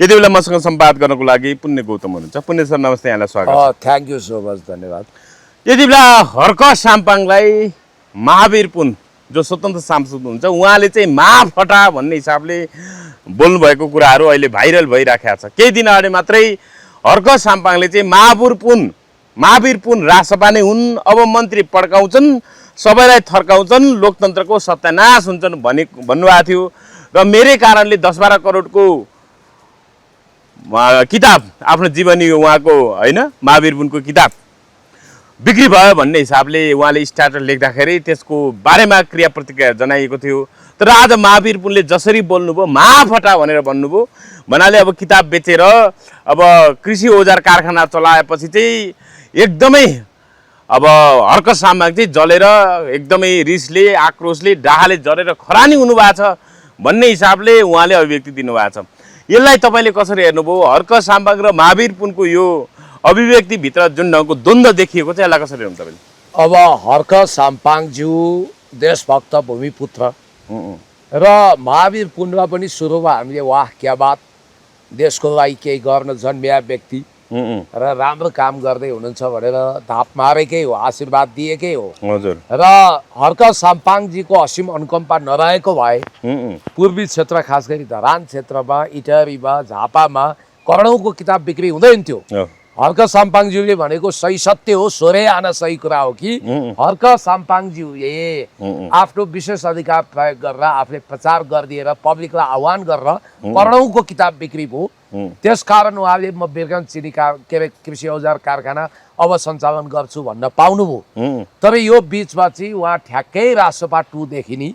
यति बेला मसँग सम्वाद गर्नको लागि पुण्य गौतम हुनुहुन्छ। पुण्य सर नमस्ते, यहाँलाई स्वागत छ। थ्याङ्क यू सो मच, धन्यवाद। यति बेला हर्क साम्पाङलाई महावीर पुन जो स्वतन्त्र सांसद हुनुहुन्छ उहाँले चाहिँ महाफटा भन्ने हिसाबले बोल्नुभएको कुराहरू अहिले भाइरल भइराखेको छ। केही दिन अगाडि मात्रै हर्क साम्पाङले चाहिँ महावीर पुन रासपा नै हुन्, अब मन्त्री पड्काउँछन्, सबैलाई थर्काउँछन्, लोकतन्त्रको सत्यानाश हुन्छन् भन्नुभएको थियो। र मेरै कारणले 10-12 करोडको किताब आफ्नो जीवनी उहाँको होइन महावीर पुनको किताब बिक्री भयो भन्ने हिसाबले उहाँले स्ट्याटस लेख्दाखेरि त्यसको बारेमा क्रिया प्रतिक्रिया जनाइएको थियो। तर आज महावीर पुनले जसरी बोल्नुभयो महाफटा भनेर भन्नुभयो भन्नाले अब किताब बेचेर अब कृषि औजार कारखाना चलाएपछि चाहिँ एकदमै अब हर्क साम्पाङ चाहिँ जलेर एकदमै रिसले आक्रोशले डाहाले जलेर खरानी हुनुभएको छ भन्ने हिसाबले उहाँले अभिव्यक्ति दिनुभएको छ। यसलाई तपाईँले कसरी हेर्नुभयो? हर्क साम्पाङ र महावीर पुनको यो अभिव्यक्तिभित्र जुन ढङ्गको द्वन्द्व देखिएको छ यसलाई कसरी हेर्नु तपाईँले? अब हर्क साम्पाङज्यू देशभक्त भूमिपुत्र र महावीर पुनमा पनि सुरुमा हामीले वाह क्या बात, देशको लागि केही गर्न जन्मिया व्यक्ति र राम्रो काम गर्दै हुनुहुन्छ भनेर धाप मारेकै हो, आशीर्वाद दिएकै हो। हजुर। र हर्क साम्पाङजीको असीम अनुकम्पा नरहेको भए पूर्वी क्षेत्र, खास गरी धरान क्षेत्रमा, इटहरीमा, झापामा करोडौँको किताब बिक्री हुँदैन थियो। हर्क साम्पाङज्यूले भनेको सही सत्य हो, सोरे आना सही कुरा हो कि हर्क साम्पाङज्यूले आफ्नो विशेष अधिकार प्रयोग गरेर आफूले प्रचार गरिदिएर पब्लिकलाई आह्वान गरेर करोडौँको किताब बिक्री भयो। त्यसकारण उहाँले म बिरगञ्ज चिनी के अरे कृषि औजार कारखाना अब सञ्चालन गर्छु भन्न पाउनुभयो। तर यो बिचमा चाहिँ उहाँ ठ्याक्कै रासपा 2 देखि नि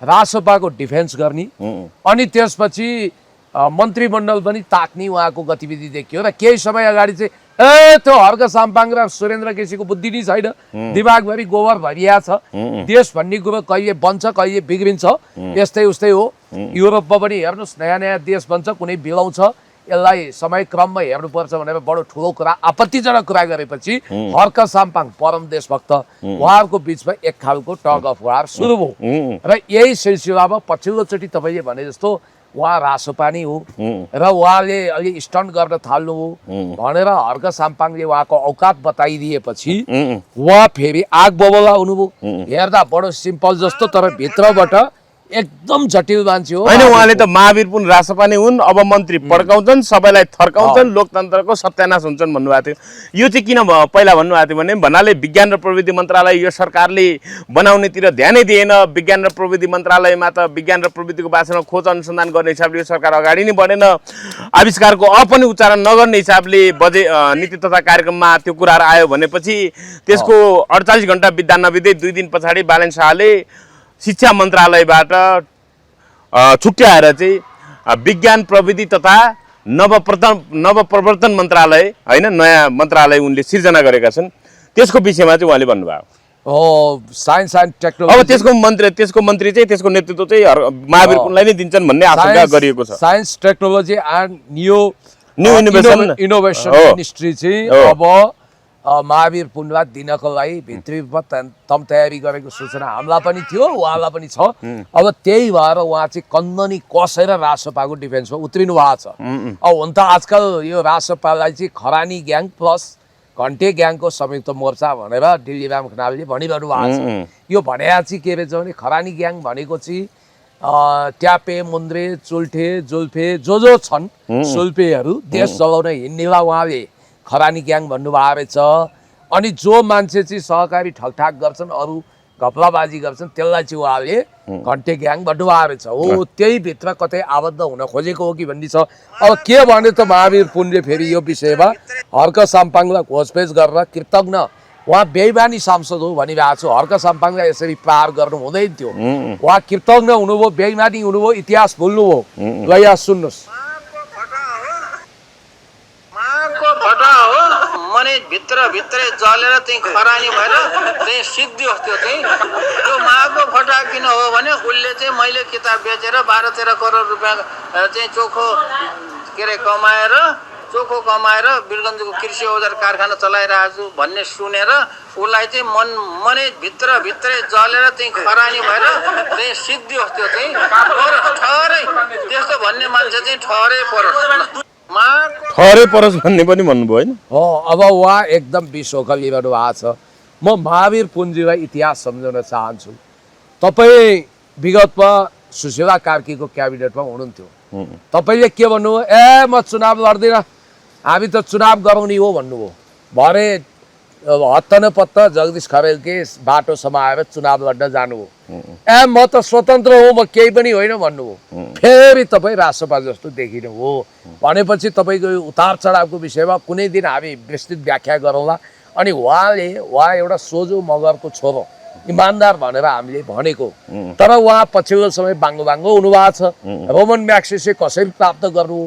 रासपाको डिफेन्स गर्ने अनि त्यसपछि मन्त्रीमण्डल पनि ताक्ने उहाँको गतिविधि देखियो। र केही समय अगाडि चाहिँ त्यो हर्क साम्पाङ र सुरेन्द्र केसीको बुद्धि नै छैन, दिमागभरि गोबर भरिया छ, देश भन्ने कुरो कहिले बन्छ कहिले बिग्रिन्छ, यस्तै उस्तै हो। युरोपमा पनि हेर्नुहोस् नयाँ नयाँ देश बन्छ, कुनै बिलाउँछ, यसलाई समय क्रममा हेर्नुपर्छ भनेर बडो ठुलो कुरा आपत्तिजनक कुरा गरेपछि हर्क साम्पाङ परम देशभक्त उहाँहरूको बिचमा एक खालको टग अफ वार सुरु भयो। र यही सिलसिलामा पछिल्लोचोटि तपाईँले भने जस्तो उहाँ रासपा नै हो र उहाँले अलि स्टन्ट गर्न थाल्नुभयो भनेर हर्क साम्पाङले उहाँको औकात बताइदिएपछि उहाँ फेरि आग बबला हुनुभयो। हेर्दा बडो सिम्पल जस्तो तर भित्रबाट एकदम जटिल मान्छे हो। होइन, उहाँले त महावीर पुन रासपा नै हुन्, अब मन्त्री पड्काउँछन्, सबैलाई थर्काउँछन्, लोकतन्त्रको सत्यानाश हुन्छन् भन्नुभएको थियो। यो चाहिँ किन पहिला भन्नुभएको थियो भने भन्नाले विज्ञान र प्रविधि मन्त्रालय यो सरकारले बनाउनेतिर ध्यानै दिएन। विज्ञान र प्रविधि मन्त्रालयमा त विज्ञान र प्रविधिको बारेमा खोज अनुसन्धान गर्ने हिसाबले यो सरकार अगाडि नै बढेन। आविष्कारको पनि उच्चारण नगर्ने हिसाबले नीति तथा कार्यक्रममा त्यो कुराहरू आयो भनेपछि त्यसको 48 घण्टा बित्दा नबित्दै 2 दिन पछाडि बालेन शाहले शिक्षा मन्त्रालयबाट छुट्याएर चाहिँ विज्ञान प्रविधि तथा नवप्रवर्तन मन्त्रालय होइन नयाँ मन्त्रालय उनले सिर्जना गरेका छन्। त्यसको विषयमा चाहिँ उहाँले भन्नुभयो साइन्स एन्ड टेक्नोलोजी। अब त्यसको मन्त्री चाहिँ त्यसको नेतृत्व चाहिँ महावीर पुनलाई नै दिन्छन् भन्ने आशंका गरिएको छ। Science technology and new innovation ministry चाहिँ अब महावीर पुनलाई दिनको लागि भित्री रूपमा तम तयारी गरेको सूचना हामीलाई पनि थियो, उहाँलाई पनि छ। अब त्यही भएर उहाँ चाहिँ कन्दनी कसेर रासपाको डिफेन्समा उत्रिनु भएको छ। अब हुन त आजकल यो रासपालाई चाहिँ खरानी ग्याङ प्लस घन्टे ग्याङको संयुक्त मोर्चा भनेर दिल्ली राम खनालले भनिरहनु भएको छ। यो भने चाहिँ के रहेछ भने खरानी ग्याङ भनेको चाहिँ ट्यापे, मुन्द्रे, चुल्ठे, जुल्फे जो छन् सुल्फेहरू देश चलाउन हिँड्नेलाई उहाँले खरानी ग्याङ भन्नुभएको रहेछ। अनि जो मान्छे चाहिँ सहकारी ठगठाक गर्छन्, अरू घपलाबाजी गर्छन्, त्यसलाई चाहिँ उहाँले घन्टे ग्याङ भन्नुभएको रहेछ। हो त्यही भित्र कतै आबद्ध हुन खोजेको हो कि भन्ने छ। अब के भने त महावीर पुनले फेरि यो विषयमा हर्क साम्पाङलाई घोषपेच गरेर कृतज्ञ उहाँ बेइमानी सांसद हो भनिरहेको छु। हर्क साम्पाङलाई यसरी प्रहार गर्नु हुँदैन थियो। उहाँ कृतज्ञ हुनुभयो, बेइमानी हुनुभयो, इतिहास भुल्नुभयो। ल यहाँ सुन्नुहोस्। मने भित्रै जलेर चाहिँ खरानी भएर चाहिँ सिद्धियो त्यो चाहिँ त्यो माघको फटा किन हो भने उसले चाहिँ मैले किताब बेचेर 12-13 करोड रुपियाँ चाहिँ चोखो के अरे कमाएर चोखो कमाएर वीरगञ्जको कृषि औजार कारखाना चलाइरहेको छु भन्ने सुनेर उसलाई चाहिँ मनै भित्रै जलेर चाहिँ खरानी भएर चाहिँ सिद्धियोस् त्यो चाहिँ ठहरै त्यस्तो भन्ने मान्छे चाहिँ ठहरै परोस् ठहरै परोस् भन्ने पनि भन्नुभयो होइन? हो, अब उहाँ एकदम विश्वका लिइरहनु भएको छ। म महावीर पुन्जीलाई इतिहास सम्झाउन चाहन्छु। तपाईँ विगतमा सुशीला कार्कीको क्याबिनेटमा हुनुहुन्थ्यो। तपाईँले के भन्नुभयो? म चुनाव लड्दिनँ, हामी त चुनाव गराउने हो भन्नुभयो। भरे हत्त न पत्त जगदीश खरेलकै बाटो समाएर चुनाव लड्न जानुभयो। म त स्वतन्त्र हो, म केही पनि होइन भन्नुभयो। फेरि तपाईँ राष्ट्रपति जस्तो देखिनु हो भनेपछि तपाईँको उतार चढावको विषयमा कुनै दिन हामी विस्तृत व्याख्या गरौँला। अनि उहाँ एउटा सोझो मगरको छोरो, इमान्दार भनेर हामीले भनेको, तर उहाँ पछिल्लो समय बाङ्गो हुनुभएको छ। रोमन म्याग्सेसे कसरी प्राप्त गर्नु?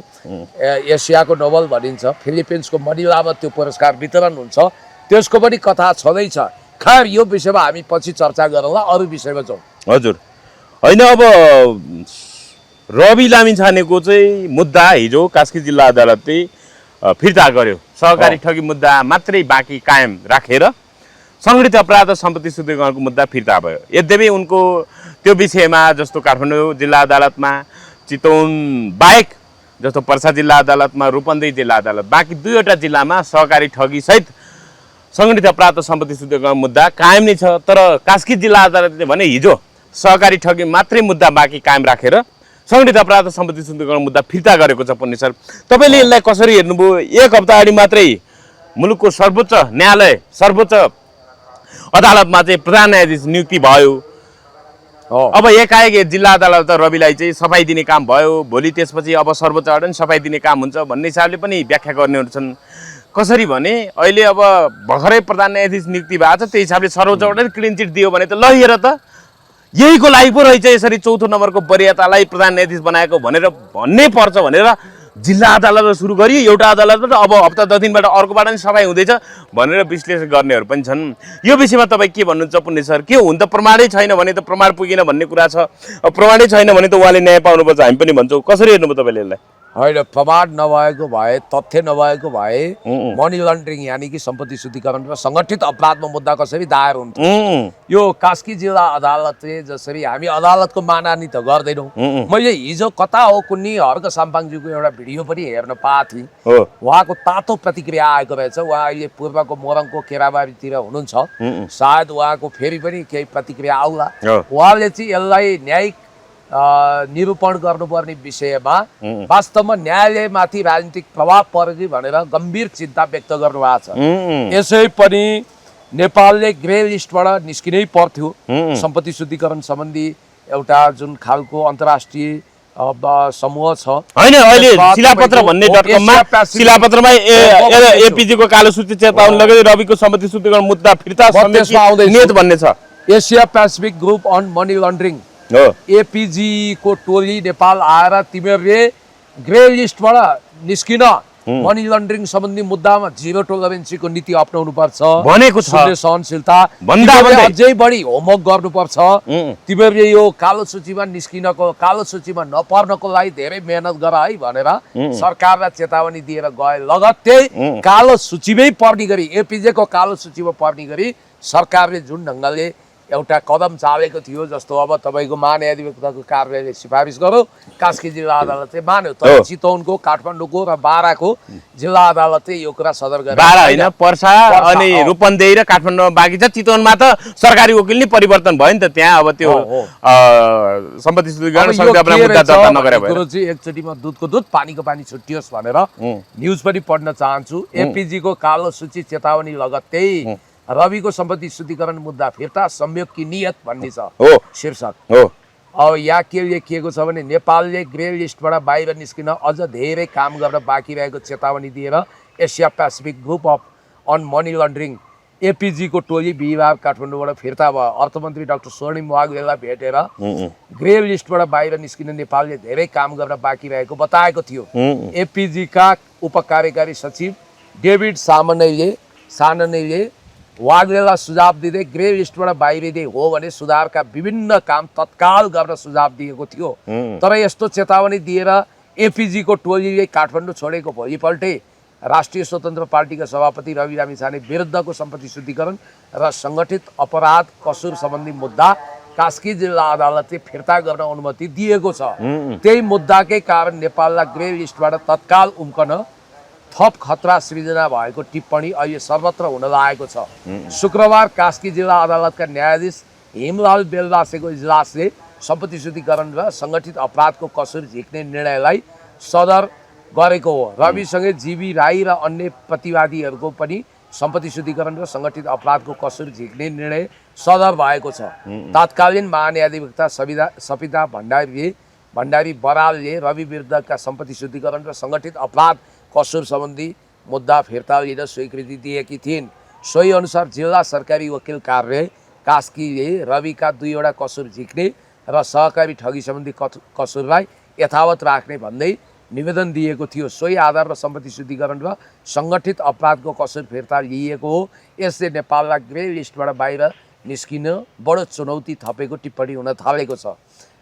एसियाको नोबल भनिन्छ, फिलिपिन्सको मनिलामा त्यो पुरस्कार वितरण हुन्छ, त्यसको पनि कथा छँदैछ। खैर यो विषयमा हामी पछि चर्चा गरौँला, अरू विषयमा जाउँ। हजुर, होइन अब रवि लामिछानेको चाहिँ मुद्दा हिजो कास्की जिल्ला अदालतले फिर्ता गर्यो। सहकारी ठगी मुद्दा मात्रै बाँकी कायम राखेर सङ्गठित अपराध सम्पत्ति शुद्धिकरणको मुद्दा फिर्ता भयो। यद्यपि उनको त्यो विषयमा जस्तो काठमाडौँ जिल्ला अदालतमा, चितवन बाहेक जस्तो पर्सा जिल्ला अदालतमा, रूपन्देही जिल्ला अदालत, बाँकी 2वटा जिल्लामा सहकारी ठगी सहित सङ्गठित अपराध सम्पत्ति शुद्धिकरण मुद्दा कायम नै छ। तर कास्की जिल्ला अदालतले भने हिजो सहकारी ठगी मात्रै मुद्दा बाँकी कायम राखेर सङ्गठित अपराध सम्पत्ति शुद्धिकरण मुद्दा फिर्ता गरेको छ। पुण्य सर, तपाईँले यसलाई कसरी हेर्नुभयो? 1 हप्ता अगाडि मात्रै मुलुकको सर्वोच्च न्यायालय, सर्वोच्च अदालतमा चाहिँ प्रधान न्यायाधीश नियुक्ति भयो। अब एकाएक जिल्ला अदालत रविलाई चाहिँ सफाई दिने काम भयो, भोलि त्यसपछि अब सर्वोच्च अदालत सफाई दिने काम हुन्छ भन्ने हिसाबले पनि व्याख्या गर्नेहरू छन्। कसरी भने अहिले अब भर्खरै प्रधान न्यायाधीश नियुक्ति भएको छ, त्यही हिसाबले सर्वोच्च अदालतले क्लिन चिट दियो भने त ल हेर त यहीको लागि पो रहेछ यसरी 4थो नम्बरको वरियतालाई प्रधान न्यायाधीश बनाएको भनेर भन्नै पर्छ भनेर जिल्ला अदालतबाट सुरु गरियो। एउटा अदालतबाट अब हप्ता 10 दिनबाट अर्कोबाट पनि सफाई हुँदैछ भनेर विश्लेषण गर्नेहरू पनि छन्। यो विषयमा तपाईँ के भन्नुहुन्छ पुण्य सर? के हुन त प्रमाणै छैन भने त प्रमाण पुगेन भन्ने कुरा छ, प्रमाणै छैन भने त उहाँले न्याय पाउनुपर्छ, हामी पनि भन्छौँ। कसरी हेर्नुभयो तपाईँले यसलाई? होइन, प्रमाण नभएको भए, तथ्य नभएको भए मनी लन्ड्रिङ यानि कि सम्पत्ति शुद्धिकरण र सङ्गठित अपराधमा मुद्दा कसरी दायर हुन्थ्यो? यो कास्की जिल्ला अदालतले जसरी, हामी अदालतको मानहानि त गर्दैनौँ। मैले हिजो कता हो कुन्नी हर्क साम्पाङज्यूको एउटा भिडियो पनि हेर्न पाएको थिएँ। उहाँको तातो प्रतिक्रिया आएको रहेछ। उहाँ अहिले पूर्वको मोरङको केराबारीतिर हुनुहुन्छ, सायद उहाँको फेरि पनि केही प्रतिक्रिया आउला। उहाँले चाहिँ यसलाई न्यायिक निरूपण गर्नुपर्ने विषयमा वास्तवमा न्यायालयमाथि राजनीतिक प्रभाव पर्यो कि भनेर गम्भीर चिन्ता व्यक्त गर्नुभएको छ। यसै पनि नेपालले ग्रे लिस्टबाट निस्किनै पर्थ्यो। सम्पत्ति शुद्धिकरण सम्बन्धी एउटा जुन खालको अन्तर्राष्ट्रिय समूह छ, होइन अहिले शिलापत्र भन्ने .com-मा शिलापत्रमा एपीजीको कालो सूची चेतावनी लगाउँदै रविको सम्पत्ति शुद्धिकरण मुद्दा फिर्ता समेत भन्ने छ। Asia Pacific Group on Money Laundering APG को टोली नेपाल आएर तिमीहरूले ग्रे लिस्टबाट निस्किन, मनी लन्ड्रिङ सम्बन्धी मुद्दामा 0 टोलरेन्सीको नीति अपनाउनु पर्छ भनेको छ। सहनशीलता अझै बढी होमवर्क गर्नुपर्छ। तिमीहरूले यो कालो सूचीमा निस्किनको, कालो सूचीमा नपर्नको लागि धेरै मेहनत गर है भनेर सरकारलाई चेतावनी दिएर गए। लगत्तै कालो सूचीमै पर्ने गरी, एपीजे को कालो सूचीमा पर्ने गरी सरकारले जुन ढङ्गले एउटा कदम चालेको थियो, जस्तो अब तपाईँको महान्यायाधिकर्ताको कार्यालयले सिफारिस गर्यो, कास्की जिल्ला अदालतले मान्यो, तर चितवनको, काठमाडौँको र बाराको जिल्ला अदालतले यो कुरा सदर गरे। बारा होइन, पर्सा अनि रूपन्देही र काठमाडौँमा बाँकी छ। चितवनमा त सरकारी वकिल नै परिवर्तन भयो नि त, त्यहाँ अब त्यो सम्पत्ति शुद्धिकरण मुद्दा दर्ता नगरे भयो। एकचोटिमा दुधको दुध पानीको पानी छुट्टियोस् भनेर न्युज पनि पढ्न चाहन्छु। एपीजी को कालो सूची चेतावनी लगत्तै रविको सम्पत्ति शुद्धिकरण मुद्दा फिर्ता, संयोग की नियत भन्ने छ शीर्षक। अब यहाँ के लेखिएको छ भने नेपालले ग्रे लिस्टबाट बाहिर निस्किन अझ धेरै काम गर्न बाँकी रहेको चेतावनी दिएर Asia Pacific Group on Money Laundering APG को टोली बिहिबार काठमाडौँबाट फिर्ता भयो। अर्थमन्त्री डाक्टर स्वर्णिम वाग्लेलाई भेटेर ग्रे लिस्टबाट बाहिर निस्किन नेपालले धेरै काम गर्न बाँकी रहेको बताएको थियो। एपीजी का उपकार्यकारी सचिव डेभिड साननैले वाग्लेलाई सुझाव दिँदै ग्रे लिस्टबाट बाहिरिँदै हो भने सुधारका विभिन्न काम तत्काल गर्न सुझाव दिएको थियो। तर यस्तो चेतावनी दिएर एपीजी को टोलीले काठमाडौँ छोडेको भोलिपल्टै राष्ट्रिय स्वतन्त्र पार्टीका सभापति रवि लामिछाने विरुद्धको सम्पत्ति शुद्धिकरण र सङ्गठित अपराध कसुर सम्बन्धी मुद्दा कास्की जिल्ला अदालतले फिर्ता गर्न अनुमति दिएको छ। त्यही मुद्दाकै कारण नेपाललाई ग्रे लिस्टबाट तत्काल उम्कन थप खतरा सृजना भएको टिप्पणी अहिले सर्वत्र हुन लागेको छ। शुक्रबार कास्की जिल्ला अदालतका न्यायाधीश हिमलाल बेलदासेको इजलासले सम्पत्ति शुद्धिकरण र सङ्गठित अपराधको कसुर झिक्ने निर्णयलाई सदर गरेको हो। रविसँगै जीवी राई र अन्य प्रतिवादीहरूको पनि सम्पत्ति शुद्धिकरण र सङ्गठित अपराधको कसुर झिक्ने निर्णय सदर भएको छ। तत्कालीन महान्यायाधिवक्ता सविता भण्डारी बरालले रवि विरुद्धका सम्पत्ति शुद्धिकरण र सङ्गठित अपराध कसुर सम्बन्धी मुद्दा फिर्ता लिन स्वीकृति दिएकी थिइन्। सोही अनुसार जिल्ला सरकारी वकिल कार्यालय कास्कीले रविका 2वटा कसुर झिक्ने र सहकारी ठगी सम्बन्धी कसुरलाई यथावत राख्ने भन्दै निवेदन दिएको थियो। सोही आधारमा सम्पत्ति शुद्धिकरण र सङ्गठित अपराधको कसुर फिर्ता लिएको हो। यसले नेपाललाई ग्रे लिस्टबाट बाहिर निस्किन बडो चुनौती थपेको टिप्पणी हुन थालेको छ।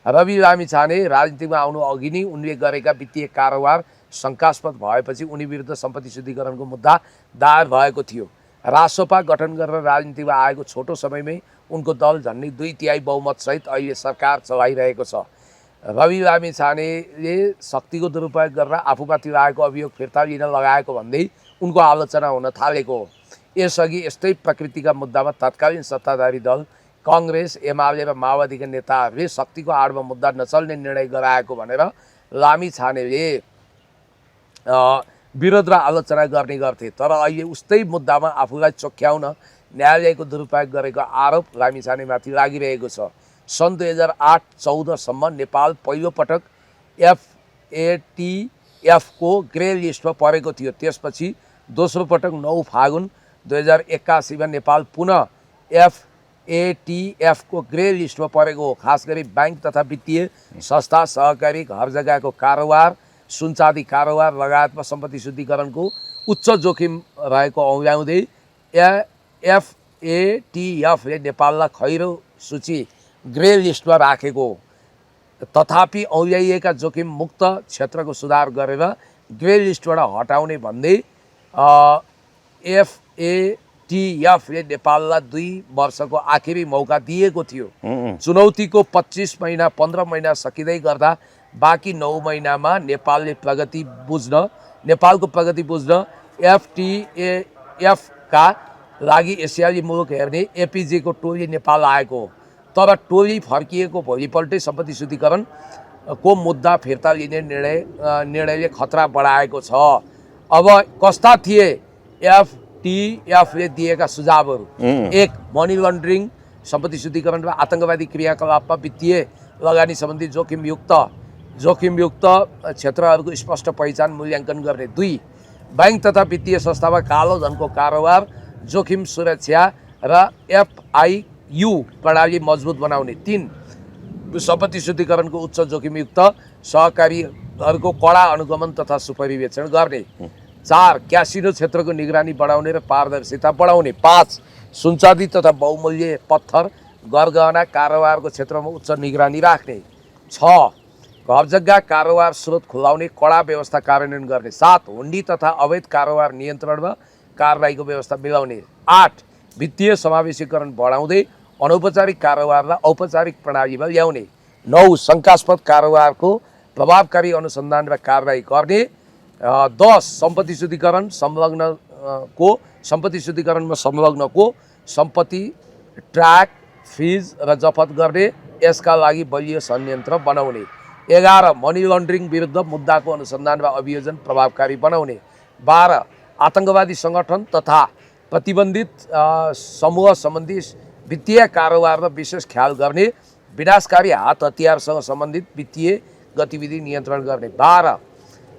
रवि लामिछाने राजनीतिमा आउनु अघि नै उनले गरेका वित्तीय कारोबार शङ्कास्पद भएपछि उनी विरुद्ध सम्पत्ति शुद्धिकरणको मुद्दा दायर भएको थियो। रासोपा गठन गरेर राजनीतिमा आएको छोटो समयमै उनको दल झन्डै 2/3 बहुमतसहित अहिले सरकार चलाइरहेको छ। रवि लामिछानेले शक्तिको दुरुपयोग गरेर आफूमाथि लागेको अभियोग फिर्ता लिन लगाएको भन्दै उनको आलोचना हुन थालेको हो। यसअघि यस्तै प्रकृतिका मुद्दामा तत्कालीन सत्ताधारी दल काङ्ग्रेस, एमाले र माओवादीका नेताहरूले शक्तिको आडमा मुद्दा नचल्ने निर्णय गराएको भनेर लामिछानेले विरोध र आलोचना गर्ने गर्थे। तर अहिले उस्तै मुद्दामा आफूलाई चोख्याउन न्यायालयको दुरुपयोग गरेको आरोप लामिछानेमाथि लागिरहेको छ। सन् 2008-14 सम्म नेपाल पहिलोपटक FATF-को ग्रे लिस्टमा परेको थियो। त्यसपछि दोस्रो पटक 9 फागुन 2081 नेपाल पुनः FATF-को ग्रे लिस्टमा परेको हो। खास गरी बैंक तथा वित्तीय संस्था, सहकारी, घर जग्गाको कारोबार, सुनचाँदी कारोबार लगायतमा सम्पत्ति शुद्धिकरणको उच्च जोखिम रहेको औल्याउँदै FATF-ले नेपाललाई खैरो सूची ग्रे लिस्टमा राखेको हो। तथापि औल्याइएका जोखिम मुक्त क्षेत्रको सुधार गरेर ग्रे लिस्टबाट हटाउने भन्दै FATF-ले नेपाललाई 2 वर्षको आखिरी मौका दिएको थियो। चुनौतीको 25 महिना 15 महिना सकिँदै गर्दा बाँकी 9 महिनामा नेपालको प्रगति बुझ्न FATF-का लागि एसियाली मुलुक हेर्ने APJ-को टोली नेपाल आएको हो। तर टोली फर्किएको भोलिपल्टै सम्पत्ति शुद्धिकरणको मुद्दा फिर्ता लिने निर्णयले खतरा बढाएको छ। अब कस्ता थिए FATF-ले दिएका सुझावहरू? 1. मनी लन्ड्रिङ, सम्पत्ति शुद्धिकरण र आतङ्कवादी क्रियाकलापमा वित्तीय लगानी सम्बन्धी जोखिमयुक्त क्षेत्रहरूको स्पष्ट पहिचान मूल्याङ्कन गर्ने। 2. बैंक तथा वित्तीय संस्थामा कालो धनको कारोबार, जोखिम सुरक्षा र FIU प्रणाली मजबुत बनाउने। 3. सम्पत्ति शुद्धिकरणको उच्च जोखिमयुक्त सहकारीहरूको कडा अनुगमन तथा सुपरिवेक्षण गर्ने। 4. क्यासिनो क्षेत्रको निगरानी बढाउने र पारदर्शिता बढाउने। 5. सुनचाँदी तथा बहुमूल्य पत्थर गरगहना कारोबारको क्षेत्रमा उच्च निगरानी राख्ने। 6. घर जग्गा कारोबार स्रोत खुलाउने कडा व्यवस्था कार्यान्वयन गर्ने। 7. हुन्डी तथा अवैध कारोबार नियन्त्रणमा कारबाहीको व्यवस्था मिलाउने। 8. वित्तीय समावेशीकरण बढाउँदै अनौपचारिक कारोबारलाई औपचारिक प्रणालीमा ल्याउने। 9. शङ्कास्पद कारोबारको प्रभावकारी अनुसन्धान र कारबाही गर्ने। 10. सम्पत्ति शुद्धिकरणमा संलग्नको सम्पत्ति ट्र्याक, फ्रिज र जफत गर्ने। यसका लागि बलियो संयन्त्र बनाउने। 11. मनी लन्ड्रिङ विरुद्ध मुद्दाको अनुसन्धान र अभियोजन प्रभावकारी बनाउने। 12. आतङ्कवादी सङ्गठन तथा प्रतिबन्धित समूह सम्बन्धी वित्तीय कारोबारमा विशेष ख्याल गर्ने। विनाशकारी हात हतियारसँग सम्बन्धित वित्तीय गतिविधि नियन्त्रण गर्ने। 12.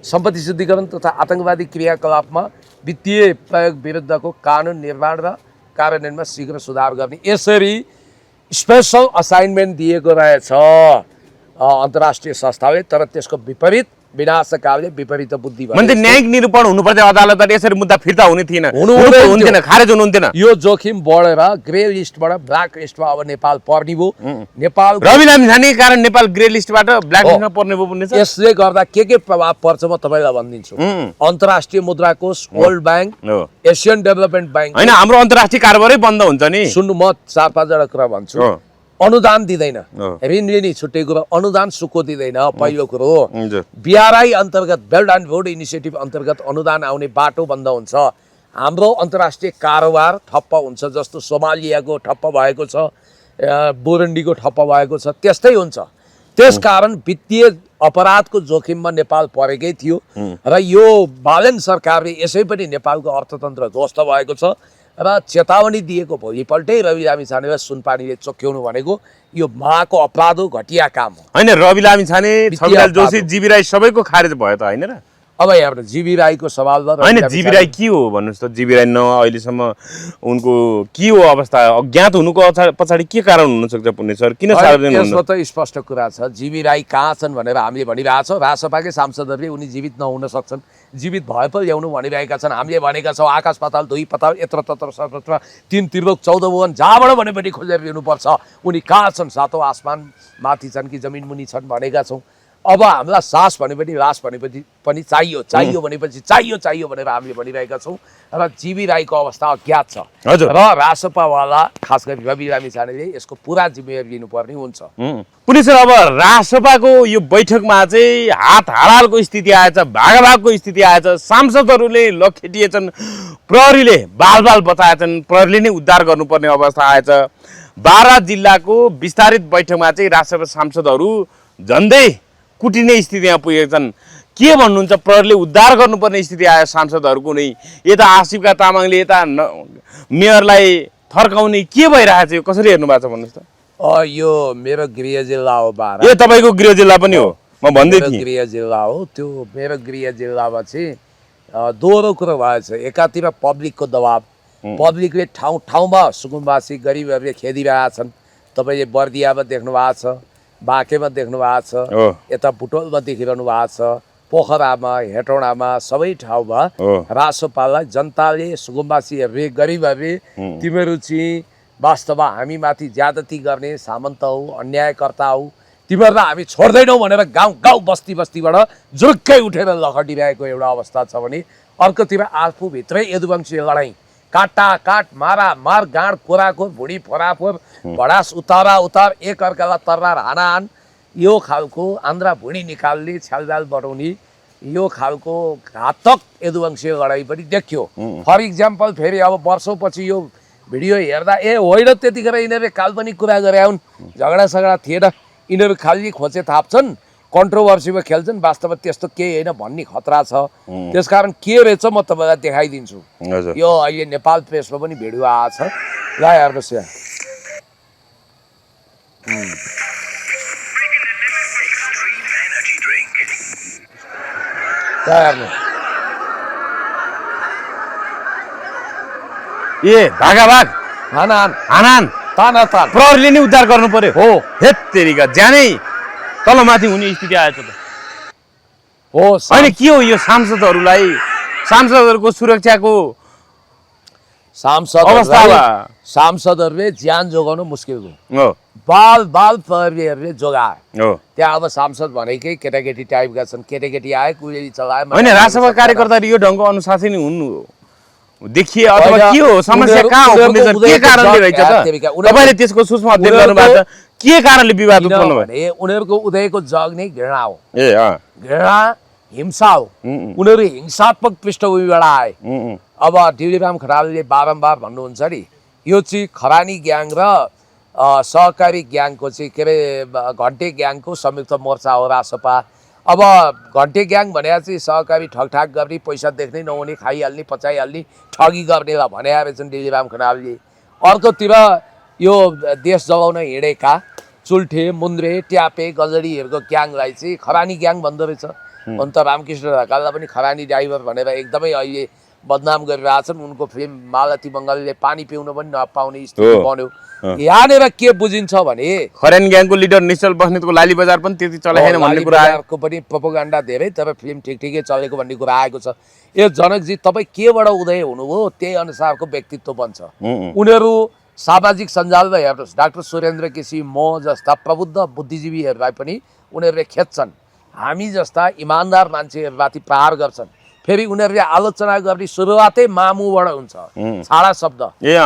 सम्पत्ति शुद्धिकरण तथा आतङ्कवादी क्रियाकलापमा वित्तीय प्रयोग विरुद्धको कानुन निर्माण र कार्यान्वयनमा शीघ्र सुधार गर्ने। यसरी स्पेसल असाइनमेन्ट दिएको रहेछ अन्तर्राष्ट्रिय संस्थाले। तर त्यसको विपरीत विनाशकालले विपरीत बुद्धि भयो। मान्छे न्यायिक निरूपण हुनुपर्थ्यो अदालतबाट, यसरी मुद्दा फिर्ता हुने थिएन, हुँदैन हुन्थेन, खारेज हुनुहुन्थेन। यो जोखिम बढेर ग्रे लिस्टबाट ब्ल्याक लिस्टमा अब नेपाल पर्ने भयो। नेपाल रवि लामिछानेको कारण नेपाल ग्रे लिस्टबाट ब्ल्याक लिस्टमा पर्ने भयो भन्ने छ। यसले गर्दा के प्रभाव पर्छ म तपाईँलाई भनिदिन्छु। अन्तर्राष्ट्रिय मुद्रा कोष, world bank, Asian development bank, होइन हाम्रो अन्तर्राष्ट्रिय कारोबारै बन्द हुन्छ नि। सुन्नु, म 4-5 कुरा भन्छु। अनुदान दिँदैन, ऋण लिने छुट्टै कुरो, अनुदान सुक्को दिँदैन। पहिलो कुरो, बिआरआई अन्तर्गत बेल्ट एन्ड रोड इनिसिएटिभ अन्तर्गत अनुदान आउने बाटो बन्द हुन्छ। हाम्रो अन्तर्राष्ट्रिय कारोबार ठप्प हुन्छ, जस्तो सोमालियाको ठप्प भएको छ, बुरुन्डीको ठप्प भएको छ, त्यस्तै हुन्छ। त्यसकारण वित्तीय अपराधको जोखिममा नेपाल परेकै थियो र यो बालन सरकारले यसै पनि नेपालको अर्थतन्त्र ध्वस्त भएको छ र चेतावनी दिएको भोलिपल्टै रवि लामिछानेलाई सुनपानीले चोक्याउनु भनेको यो महाको अपराध हो, घटिया काम हो। होइन, रवि लामिछाने, छविलाल जोशी, जीवी राई सबैको खारेज भयो त, होइन र? अब यहाँ जीवी राईको सवाल होइन, जीवी राई के हो भन्नुहोस् त? जीवी राई अहिलेसम्म उनको के हो अवस्था? अज्ञात हुनुको पछाडि के कारण हुनसक्छ पुण्य सर? किन सार्वजनिक यसमा त स्पष्ट कुरा छ। जीवी राई कहाँ छन् भनेर हामीले भनिरहेछौँ। रासपाकै सांसदहरूले उनी जीवित नहुन सक्छन्, जीवित भए पो ल्याउनु भनिरहेका छन्। हामीले भनेका छौँ आकाश पाताल, दुई पाताल, यत्र तत्र सर्वत्र, 3 त्रिलोक 14 भुवन, जहाँबाट भने पनि खोजेर लिनुपर्छ। उनी कहाँ छन्? सातौँ आसमान माथि छन् कि जमिन मुनि छन् भनेका छौँ। अब हामीलाई सास भनेपछि, रास भनेपछि पनि चाहियो, चाहियो भनेपछि चाहियो भनेर हामीले भनिरहेका छौँ। र जीवी राईको अवस्था अज्ञात छ र रासपावाला खास गरी रवि लामिछानेले यसको पुरा जिम्मेवारी लिनुपर्ने हुन्छ। पुलिस सर, अब रासपाको यो बैठकमा चाहिँ हात हालालको स्थिति आएछ, भागाभागको स्थिति आएछ, सांसदहरूले लखेटिएछन्, प्रहरीले बाल बचाएछन्, प्रहरीले नै उद्धार गर्नुपर्ने अवस्था आएछ। बारा जिल्लाको विस्तारित बैठकमा चाहिँ रासपा सांसदहरू झन्डै कुटिने स्थितिमा पुगेका छन्। के भन्नुहुन्छ? प्रहरीले उद्धार गर्नुपर्ने स्थिति आयो सांसदहरूको नै, यता आसिफका तामाङले यता मेयरलाई थर्काउने, के भइरहेछ? यो कसरी हेर्नु भएको छ भन्नुहोस् त? यो मेरो गृह जिल्ला हो बारा। ए, तपाईँको गृह जिल्ला पनि हो? म भन्दै थिएँ गृह जिल्ला हो त्यो। मेरो गृह जिल्लामा चाहिँ दोहोरो कुरो भएछ। एकातिर पब्लिकको दबाब, पब्लिकले ठाउँ ठाउँमा सुकुम्बासी गरिबहरूले खेदिरहेछन्। तपाईँले बर्दियामा देख्नु भएको छ, बाँकेमा देख्नु भएको छ, यता बुटोलमा देखिरहनु भएको छ, पोखरामा, हेटौँडामा, सबै ठाउँमा रासोपालाई जनताले, सुकुम्बासीहरूले, गरिबहरूले तिमीहरू चाहिँ वास्तवमा हामीमाथि ज्यादती गर्ने सामन्त हौ, अन्यायकर्ता हौ, तिमीहरूलाई हामी छोड्दैनौँ भनेर गाउँ गाउँ बस्ती बस्तीबाट जुरुक्कै उठेर लखटिरहेको एउटा अवस्था छ भने अर्कोतिर आफूभित्रै यदुवंशीय लडाइँ, काटाकाट, मारामार, गाँड कोराको, भुँडी फोराफोर, भडास उतारा उतार, एक अर्कालाई तररार हानाहान, यो खालको आन्द्रा भुँडी निकाल्ने, छ्यालजाल बढाउने, यो खालको घातक यदुवंशीय लडाइँ पनि देखियो। फर इक्जाम्पल, फेरि अब वर्षौँपछि यो भिडियो हेर्दा होइन त्यतिखेर यिनीहरूले काल्पनिक कुरा गरे हुन्, झगडा थिएन, यिनीहरू खालि खोचे थाप्छन्, कन्ट्रोभर्सीमा खेल्छन्, वास्तवमा त्यस्तो केही होइन भन्ने खतरा छ। त्यसकारण के रहेछ म तपाईँलाई देखाइदिन्छु। यो अहिले नेपाल प्रेसमा पनि भिडियो आएको छ, ल हेर्नुहोस् यहाँ। ए, भागाभाग, हानाहान, तानातान, प्रहरीले नै उद्धार गर्नु पर्यो। हो, हेत तेरिका, ज्यानै तलमाथि हुने स्थिति आएछ त। हो, होइन के हो यो सांसदहरूलाई, सांसदहरूको सुरक्षाको सांसदहरूले ज्यान जोगाउनु मुस्किल हो। बाल प्रहरीहरूले जोगाए। त्यहाँ अब सांसद भनेकै केटाकेटी टाइपका छन्, केटाकेटी आए, कुरेली चलाए। होइन, राजसभा कार्यकर्ताहरू यो ढङ्गको अनुशासनी हुनु देखिए अथवा के हो समस्या? कहाँ हो? के कारणले रहेछ त? तपाईँले त्यसको सूक्ष्म अध्ययन गर्नुभएको छ, के कारणले विवाद उत्पन्न भयो? उनीहरूको उदयको जग नै घृणा हो। घृणा, हिंसा हो। उनीहरू हिंसात्मक पृष्ठभूमिबाट आए। अब डिलिराम खनालले बारम्बार भन्नुहुन्छ नि, यो चाहिँ खरानी ग्याङ र सहकारी ग्याङको चाहिँ के अरे घन्टे ग्याङको संयुक्त मोर्चा हो रासपा। अब घन्टे ग्याङ भने चाहिँ सहकारी ठगठाक गर्ने, पैसा देख्नै नहुने, खाइहाल्ने, पचाइहाल्ने, ठगी गर्नेलाई भने रहेछन् डिलिराम खनालले। अर्कोतिर यो देश जलाउन हिँडेका चुल्ठे, मुन्द्रे, ट्यापे, गजडीहरूको ग्याङलाई चाहिँ खरानी ग्याङ भन्दो रहेछ। अन्त रामकृष्ण ढकाललाई पनि खरानी ड्राइभर भनेर एकदमै अहिले बदनाम गरिरहेछन्। उनको फिल्म मालती बङ्गालीले पानी पिउन पनि नपाउने स्थिति बन्यो। यहाँनिर के बुझिन्छ भने खरेन ग्याङको लिडर निश्चल बस्नेतको लाली बजार पनि त्यति चलाएन भन्ने कुरा आयो। को पनि प्रोपोगन्डा धेरै, तर फिल्म ठिकै चलेको भन्ने कुरा आएको छ। ए जनकजी, तपाईँ केबाट उदय हुनुभयो त्यही अनुसारको व्यक्तित्व बन्छ। उनीहरू सामाजिक सञ्जालमा हेर्नुहोस्, डाक्टर सुरेन्द्र केसी, म जस्ता प्रबुद्ध बुद्धिजीवीहरूलाई पनि उनीहरूले खेद्छन्। हामी जस्ता इमान्दार मान्छेहरूमाथि प्रहार गर्छन्। फेरि उनीहरूले आलोचना गर्ने सुरुवातै मामुबाट हुन्छ, छाडा शब्द।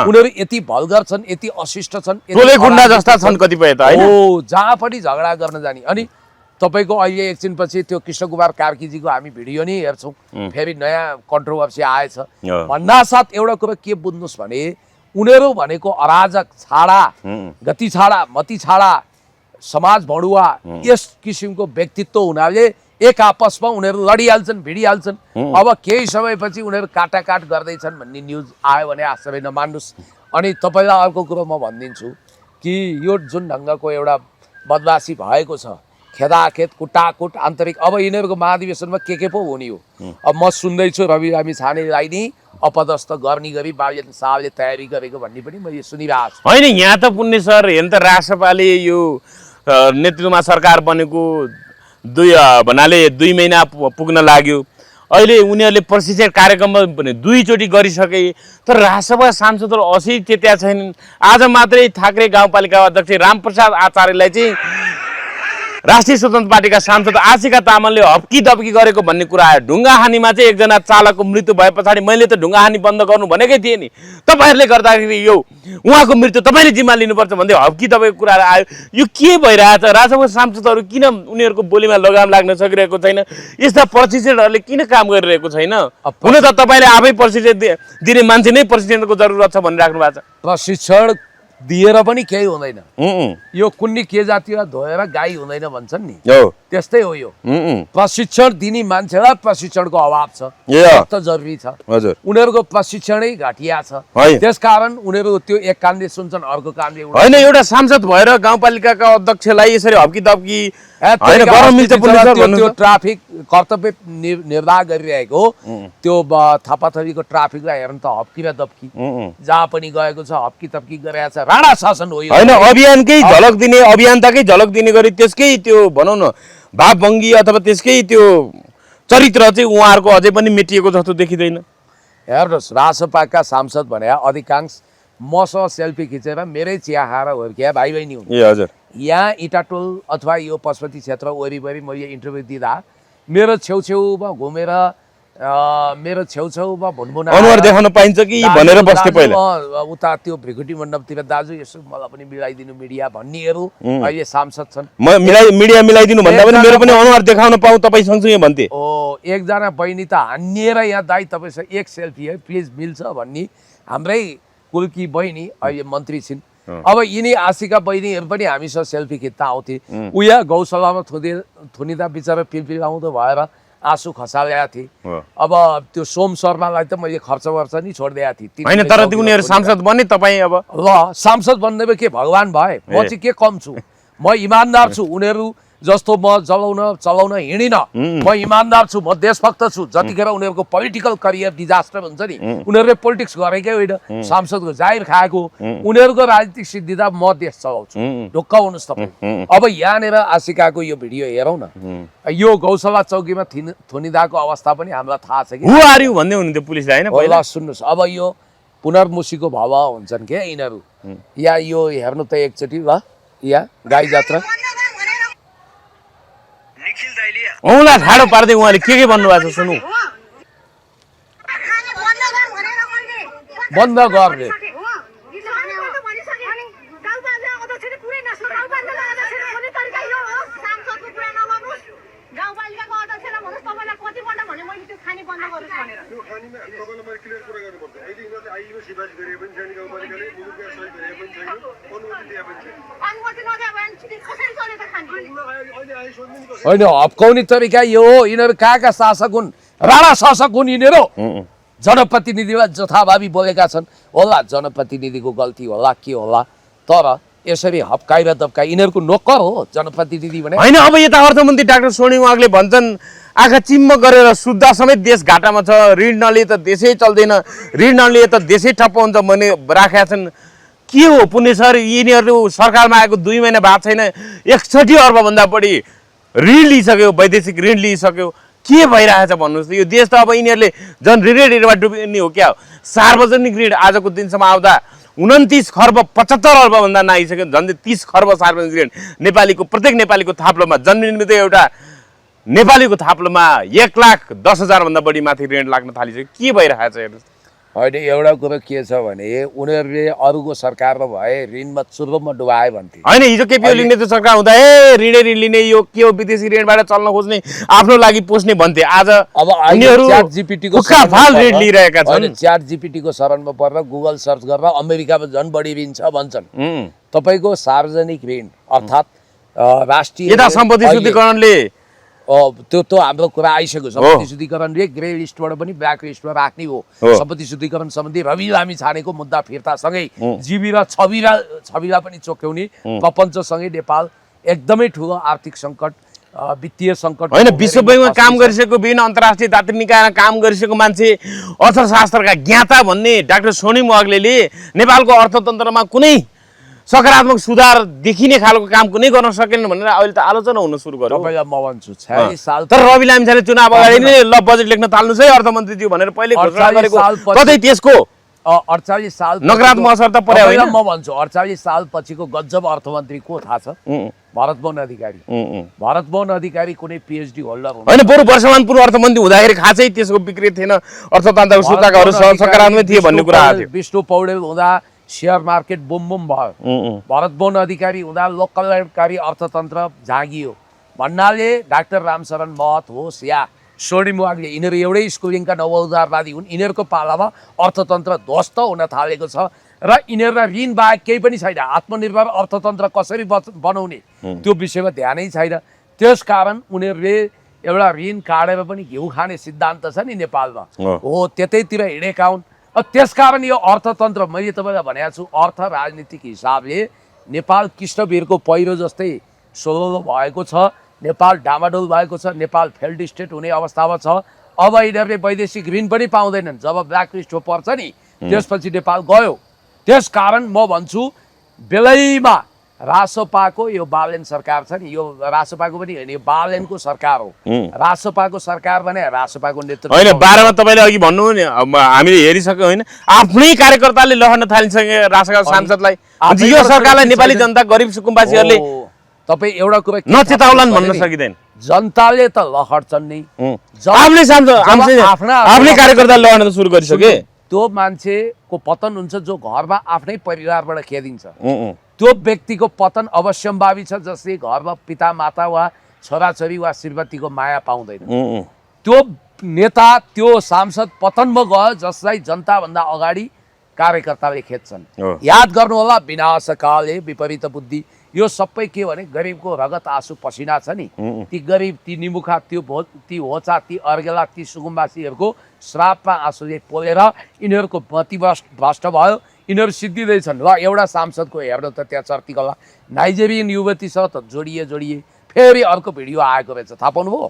उनीहरू यति भल्गर छन्, यति अशिष्ट छन्, टोले गुण्डा जस्ता छन् कतिपय त हैन। हो, जहाँ पनि झगडा गर्न जाने। अनि तपाईँको अहिले एकछिनपछि त्यो कृष्ण कुमार कार्कीजीको हामी भिडियो नै हेर्छौँ, फेरि नयाँ कन्ट्रोभर्सी आएछ। भन्नासाथ एउटा कुरो के बुझ्नुहोस् भने उनीहरू भनेको अराजक, छाडा, गति छाडा, मती छाडा, समाज भडुवा, यस किसिमको व्यक्तित्व हुनाले एक आपसमा उनीहरू लडिहाल्छन्, भिडिहाल्छन्। अब केही समयपछि उनीहरू काटाकाट गर्दैछन् भन्ने न्युज आयो भने आश्चर्य नमान्नुहोस्। अनि तपाईँलाई अर्को कुरो म भनिदिन्छु कि यो जुन ढङ्गको एउटा बदमासी भएको छ, खेदाखेद, कुटाकुट, आन्तरिक, अब यिनीहरूको महाधिवेशनमा के पो हुने हो। अब म सुन्दैछु रवि लामी छानेलाई नै अपदस्थ गर्ने गरी बाबुजन साहबले तयारी गरेको भन्ने पनि मैले सुनिरहेको छु। होइन, यहाँ त पुण्य सर, हेर्नु त राष्ट्रपाले यो नेतृत्वमा सरकार बनेको भन्नाले 2 महिना पुग्न लाग्यो। अहिले उनीहरूले प्रशिक्षण कार्यक्रम पनि 2 चोटि गरिसके, तर राष्ट्रसभा सांसदहरू असै चेत्या छैनन्। आज मात्रै ठाकरे गाउँपालिका अध्यक्ष रामप्रसाद आचार्यलाई चाहिँ राष्ट्रिय स्वतन्त्र पार्टीका सांसद आशिका तामाङले हप्की दप्की गरेको भन्ने कुरा आयो। ढुङ्गा हानीमा चाहिँ एकजना चालकको मृत्यु भए पछाडि मैले त ढुङ्गा हानी बन्द गर्नु भनेकै थिएँ नि, तपाईँहरूले गर्दाखेरि यो उहाँको मृत्यु तपाईँले जिम्मा लिनुपर्छ भन्दै हप्की दप्कीको कुरा आयो। यो के भइरहेछ? राष्ट्रसभा सांसदहरू किन उनीहरूको बोलीमा लगाम लाग्न सकिरहेको छैन? यस्ता प्रशिक्षणहरूले किन काम गरिरहेको छैन? हुन त तपाईँले आफै प्रशिक्षण दिने मान्छे नै प्रशिक्षणको जरुरत छ भनिराख्नु भएको छ। प्रशिक्षण दिएर पनि केही हुँदैन। यो कुन्नी के जातीय धोएर गाई हुँदैन भन्छन् नि, त्यस्तै हो यो। प्रशिक्षण दिने मान्छेलाई प्रशिक्षणको अभाव छ, त जरुरी छ। उनीहरूको प्रशिक्षणै घटिया छ, त्यसकारण उनीहरू त्यो एक कानले सुन्छन्, अर्को कानले होइन। एउटा सांसद भएर गाउँपालिकाका अध्यक्षलाई यसरी हप्की दप्की त्यो ट्राफिक कर्तव्य निर्वाह गरिरहेको त्यो थपाथपीको ट्राफिकलाई हेर्नु त हप्की र दप्की जहाँ पनि गएको छ, हप्की तप्की गरेको छ। राणा शासन हो होइन, अभियानकै झलक दिने, अभियन्ताकै झलक दिने गरी त्यसकै त्यो भनौँ न भावभङ्गी अथवा त्यसकै त्यो चरित्र चाहिँ उहाँहरूको अझै पनि मेटिएको जस्तो देखिँदैन। हेर्नुहोस्, रासपाका सांसद भने अधिकांश मसँग सेल्फी खिचेर मेरै चिया खाएर हुर्किया भाइ बहिनी हुन्। हजुर, यहाँ इटाटोल अथवा यो पशुपति क्षेत्र वरिपरि मैले इन्टरभ्यू दिँदा मेरो छेउछेउमा घुमेर मेरो छेउछेउमा भुनभुना अनुहार देखाउन पाइन्छ कि भनेर बस्थे पहिला। उता त्यो भ्रिकुटी मण्डपतिर दाजु यसो मलाई पनि मिलाइदिनु मिडिया भन्नेहरू अहिले सांसद छन्। मिडिया मिलाइदिनु भन्दा पनि मेरो पनि अनुहार देखाउन पाऊँ तपाईँ सँगसँगै भन्थे। एकजना बहिनी त हानिएर यहाँ दाइ तपाईँसँग एक सेल्फी है प्लिज मिल्छ भन्ने हाम्रै कुलकी बहिनी अहिले मन्त्री छिन्। अब यिनी आशिका बहिनीहरू पनि हामीसँग सेल्फी खिच्दा आउँथे। उया गौशालामा थुनिँदा बिचरा पिलपिलाउँदो भएर आँसु खसालेका थिए। अब त्यो सोम शर्मालाई त मैले खर्च वर्च नि छोडिदिएको थिएँ। होइन, तर उनीहरू सांसद बने, तपाईँ अब ल सांसद बन्ने के भगवान भए? म चाहिँ के कम छु? म इमान्दार छु। उनीहरू जस्तो म चलाउन हिँडिन, म इमान्दार छु, म देशभक्त छु। जतिखेर उनीहरूको पोलिटिकल करियर डिजास्टर हुन्छ नि, उनीहरूले पोलिटिक्स गरेकै होइन, सांसदको जाहिर खाएको, उनीहरूको राजनीतिक सिद्धिदा म देश चलाउँछु। ढुक्क हुनुहोस् तपाईँ। अब यहाँनिर आशिकाको यो भिडियो हेरौँ न, यो गौशाला चौकीमा थुनिदाको अवस्था पनि हामीलाई थाहा छ कि भन्दै हुनुहुन्थ्यो पुलिसले होइन? पहिला सुन्नुहोस्, अब यो पुनर्मुसीको भाव हुन्छन् क्या यिनीहरू। या यो हेर्नु त एकचोटि ल, या गाई जात्रा औँला ठाडो पार्दै उहाँले के भन्नुभएको छ सुनौ। बन्द गर्ने होइन, हप्काउने तरिका यो हो। यिनीहरू कहाँका शासक हुन्? राणा शासक हुन् यिनीहरू। जनप्रतिनिधिलाई जथाभावी बोलेका छन्। होला जनप्रतिनिधिको गल्ती होला, के होला, तर यसरी हप्काइ र दप्काइ यिनीहरूको नोकर हो जनप्रतिनिधि भने। होइन, अब यता अर्थमन्त्री डाक्टर सोर्णिम वाग्ले भन्छन् आँखा चिम्म गरेर सुत्दा समेत देश घाटामा छ, ऋण नलिए त देशै चल्दैन, ऋण नलिए त देशै ठप्प हुन्छ भन्ने राखेका छन्। के हो पुण्य सर, यिनीहरू सरकारमा आएको 2 महिना भएको छैन, 61 अर्बभन्दा बढी ऋण लिइसक्यो, वैदेशिक ऋण लिइसक्यो। के भइरहेछ भन्नुहोस् त? यो देश त अब यिनीहरूले झन् ऋणमा डुबिने हो क्या हो। सार्वजनिक ऋण आजको दिनसम्म आउँदा 29 खर्ब 75 अर्बभन्दा नआइसक्यो, झन्डै 30 खर्ब सार्वजनिक ऋण नेपालीको, प्रत्येक नेपालीको थाप्लोमा, जन्मनिमित्त एउटा नेपालीको थाप्लोमा 1,10,000 भन्दा बढी माथि ऋण लाग्न थालिसक्यो। के भइरहेछ हेर्नुहोस्? होइन, एउटा कुरो के छ भने उनीहरूले अरूको सरकारमा भए ऋणमा चुर्बमा डुबाए भन्थे। होइन, हिजो केपी ओलीले त सरकार हुँदा ऋण लिने, यो के हो विदेशी ऋणबाट चल्न खोज्ने, आफ्नो लागि पोस्ने भन्थे। आज अब उनीहरू च्याट जीपीटीको फाल ऋण लिइरहेका छन्। च्याट जीपीटीको शरणमा परेर गुगल सर्च गरेर अमेरिकामा झन् बढी ऋण छ भन्छन्। तपाईँको सार्वजनिक ऋण अर्थात् राष्ट्रिय यता सम्पत्ति शुद्धिकरणले त्यो हाम्रो कुरा आइसक्यो। सम्पत्ति शुद्धिकरणले ग्रे लिस्टबाट पनि ब्ल्याक लिस्टमा राख्ने हो। सम्पत्ति शुद्धिकरण सम्बन्धी रवि लामी छानेको मुद्दा फिर्तासँगै जीवी र छविला पनि चोक्याउने प्रपञ्चसँगै नेपाल एकदमै ठुलो आर्थिक सङ्कट, वित्तीय सङ्कट। होइन, विश्व बैंकमा काम गरिसकेको, विभिन्न अन्तर्राष्ट्रिय दातृ निकायमा काम गरिसकेको मान्छे, अर्थशास्त्रका ज्ञाता भन्ने डाक्टर सोनिम वाग्लेले नेपालको अर्थतन्त्रमा कुनै सकारात्मक सुधार देखिने खालको काम कुनै गर्न सकेन भनेर अहिले त आलोचना हुन सुरु गर्यो। तपाईँलाई म भन्छु 46 साल तर रवि लामिछाने चुनाव अगाडि नै ल बजेट लेख्न थाल्नुहोस् है अर्थमन्त्रीज्यू भनेर पहिले घोषणा गरेको, कतै त्यसको 48 साल नकारात्मक असर त पर्यो होइन? म भन्छु 48 साल पछिको गजब अर्थमन्त्री को थाहा छ? भरत मोहन अधिकारी। भरत मोहन अधिकारी कुनै पिएचडी होल्डर होइन, बरु वर्षमान पूर्व अर्थमन्त्री हुँदाखेरि खासै त्यसको बिक्री थिएन, अर्थतन्त्रको सूचकाहरू सकारात्मक थिए भन्ने कुरा आएको थियो। विष्णु पौडेल हुँदा शेयर मार्केट बुम बुम भयो। भरत मोहन अधिकारी हुँदा लोककल्याणकारी अर्थतन्त्र जागियो भन्नाले डाक्टर रामशरण महत होस् या सोनिम वाग्ले, यिनीहरू एउटै स्कुलिङका नवोदारवादी हुन्। यिनीहरूको पालामा अर्थतन्त्र ध्वस्त हुन थालेको छ र यिनीहरूलाई ऋण बाहेक केही पनि छैन। आत्मनिर्भर अर्थतन्त्र कसरी बनाउने त्यो विषयमा ध्यानै छैन। त्यसकारण उनीहरूले एउटा ऋण काटेर पनि घिउ खाने सिद्धान्त छ नि नेपालमा, हो त्यतैतिर हिँडेका हुन्। त्यसकारण यो अर्थतन्त्र, मैले तपाईँलाई भनेको छु, अर्थ राजनीतिक हिसाबले नेपाल कृष्णवीरको पहिरो जस्तै सोलो भएको छ। नेपाल डामाडोल भएको छ। नेपाल फेल्ड स्टेट हुने अवस्थामा छ। अब यिनीहरूले वैदेशिक ऋण पनि पाउँदैनन्। जब ब्ल्याक लिस्टमा पर्छ नि त्यसपछि नेपाल गयो। त्यसकारण म भन्छु बेलैमा रासोपाको यो बालेन सरकार छ नि, यो रासोपाको पनि होइन, यो बालेनको सरकार हो। रासोपाको सरकार भने रासोपाको नेतृत्व होइन। 12 मा तपाईँले अघि भन्नु नि, हामीले हेरिसक्यौँ होइन, आफ्नै कार्यकर्ताले लहन थालिसके रासोका सांसदलाई। यो सरकारलाई नेपाली जनता, गरिब सुकुम्बासीहरूले तपाईँ एउटा कुरा नचेताउलान् भन्न सकिँदैन। जनताले त लहर्छन् नि, आफ्नै कार्यकर्ता लहन सुरु गरिसके। त्यो मान्छेको पतन हुन्छ जो घरमा आफ्नै परिवारबाट खेदिन्छ। त्यो व्यक्तिको पतन अवश्यम्भावी छ, जसले घरमा पिता माता वा छोराछोरी वा श्रीमतीको माया पाउँदैन। त्यो नेता, त्यो सांसद पतनमा गयो जसलाई जनताभन्दा अगाडि कार्यकर्ताले खेद्छन्। याद गर्नु होला, विनाशकाले विपरीत बुद्धि। यो सबै के भने गरिबको रगत आँसु पसिना छ नि, ती गरिब, ती निमुखा, ती होचा, ती अर्गेला, ती सुकुम्बासीहरूको श्रापमा आँसुले पोलेर यिनीहरूको मति भ्रष्ट भयो। यिनीहरू सिद्धिँदैछन्। ल एउटा सांसदको हेर्नु त त्यहाँ चर्तीकला नाइजेरियन युवतीसँग त जोडिए फेरि अर्को भिडियो आएको रहेछ, थाहा पाउनुभयो?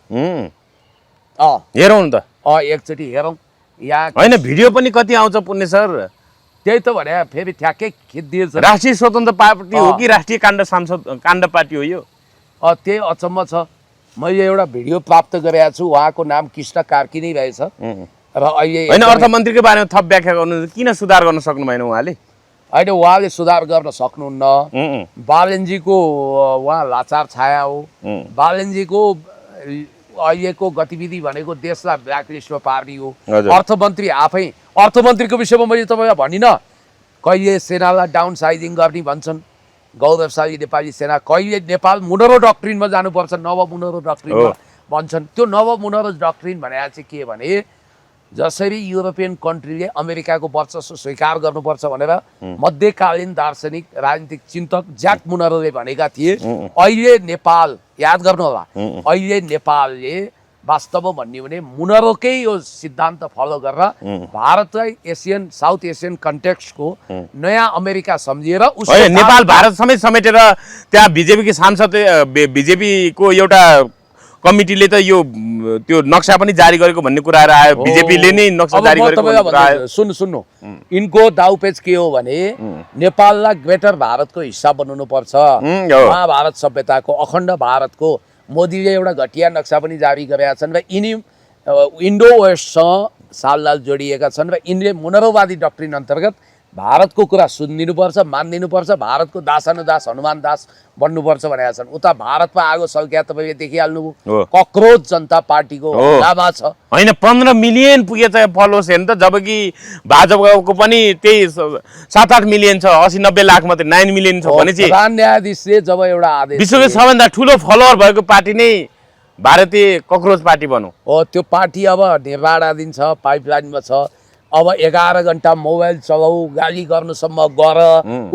हेरौँ नि त, एकचोटि हेरौँ। यहाँ होइन, भिडियो पनि कति आउँछ पुण्य सर? त्यही त भने फेरि ठ्याक्कै खिचिदिएछ। राष्ट्रिय स्वतन्त्र पार्टी हो कि राष्ट्रिय काण्ड पार्टी हो यो? त्यही अचम्म छ। मैले एउटा भिडियो प्राप्त गरेको छु, उहाँको नाम कृष्ण कार्की नै रहेछ। र अहिले होइन, अर्थमन्त्रीको बारेमा थप व्याख्या गर्नु, किन सुधार गर्न सक्नु भएन उहाँले? होइन, उहाँले सुधार गर्न सक्नुहुन्न। बालेनजीको उहाँ लाचार छाया हो। बालेनजीको अहिलेको गतिविधि भनेको देशलाई ब्ल्याक लिस्टमा पार्ने हो। अर्थमन्त्री आफै, अर्थमन्त्रीको विषयमा मैले तपाईँलाई भनिनँ, कहिले सेनालाई डाउन साइजिङ गर्ने भन्छन्, गौरवशाली नेपाली सेना, कहिले नेपाल मुनरो डक्ट्रिनमा जानुपर्छ, नव मुनरो डक्ट्रिनमा भन्छन्। त्यो नव मुनरो डक्ट्रिन भनेको चाहिँ के भने जसरी युरोपियन कन्ट्रीले अमेरिकाको वर्चस्व स्वीकार गर्नुपर्छ भनेर मध्यकालीन दार्शनिक राजनीतिक चिन्तक ज्याक मुनरोले भनेका थिए, अहिले नेपाल, याद गर्नु होला, अहिले नेपालले वास्तवमा भन्ने भने मुनरोकै यो सिद्धान्त फलो गरेर भारतलाई एसियन, साउथ एसियन कन्टेक्स्टको नयाँ अमेरिका सम्झिएर नेपाल भारत समेत समेटेर त्यहाँ बिजेपीको सांसद, बिजेपीको एउटा कमिटीले त यो त्यो नक्सा पनि जारी गरेको भन्ने कुराहरू आयो बिजेपीले नै नक्सा जारी गरेको भन्ने कुरा आयो सुन्नु यिनको दाउपेच के हो भने नेपाललाई ग्रेटर भारतको हिस्सा बनाउनु पर्छ महाभारत सभ्यताको अखण्ड भारतको मोदीले एउटा घटिया नक्सा पनि जारी गरेका छन् र यिनी इन्डो वेस्टसँग साललाल जोडिएका छन् र यिनले मोनरोवादी डक्ट्रिन अन्तर्गत भारतको कुरा सुनिदिनुपर्छ मानिदिनुपर्छ भारतको दासानुदास हनुमान दास बन्नुपर्छ भनेका छन् उता भारतमा आगो सल्क्या तपाईँले देखिहाल्नुभयो कक्रोच जनता पार्टीको हल्लामा छ होइन 15 मिलियन पुगेछ फलोवर्स हेर्नु त जबकि भाजपाको पनि त्यही 7-8 मिलियन छ 80-90 लाख मात्रै 9 मिलियन छ भने चाहिँ प्रधान न्यायाधीशले जब एउटा आदेश विश्वकै सबभन्दा ठुलो फलोवर भएको पार्टी नै भारतीय कक्रोच पार्टी भनौँ हो त्यो पार्टी अब निर्माणाधीन छ पाइपलाइनमा छ अब 11 घण्टा मोबाइल चलाऊ गाली गर्नुसम्म गर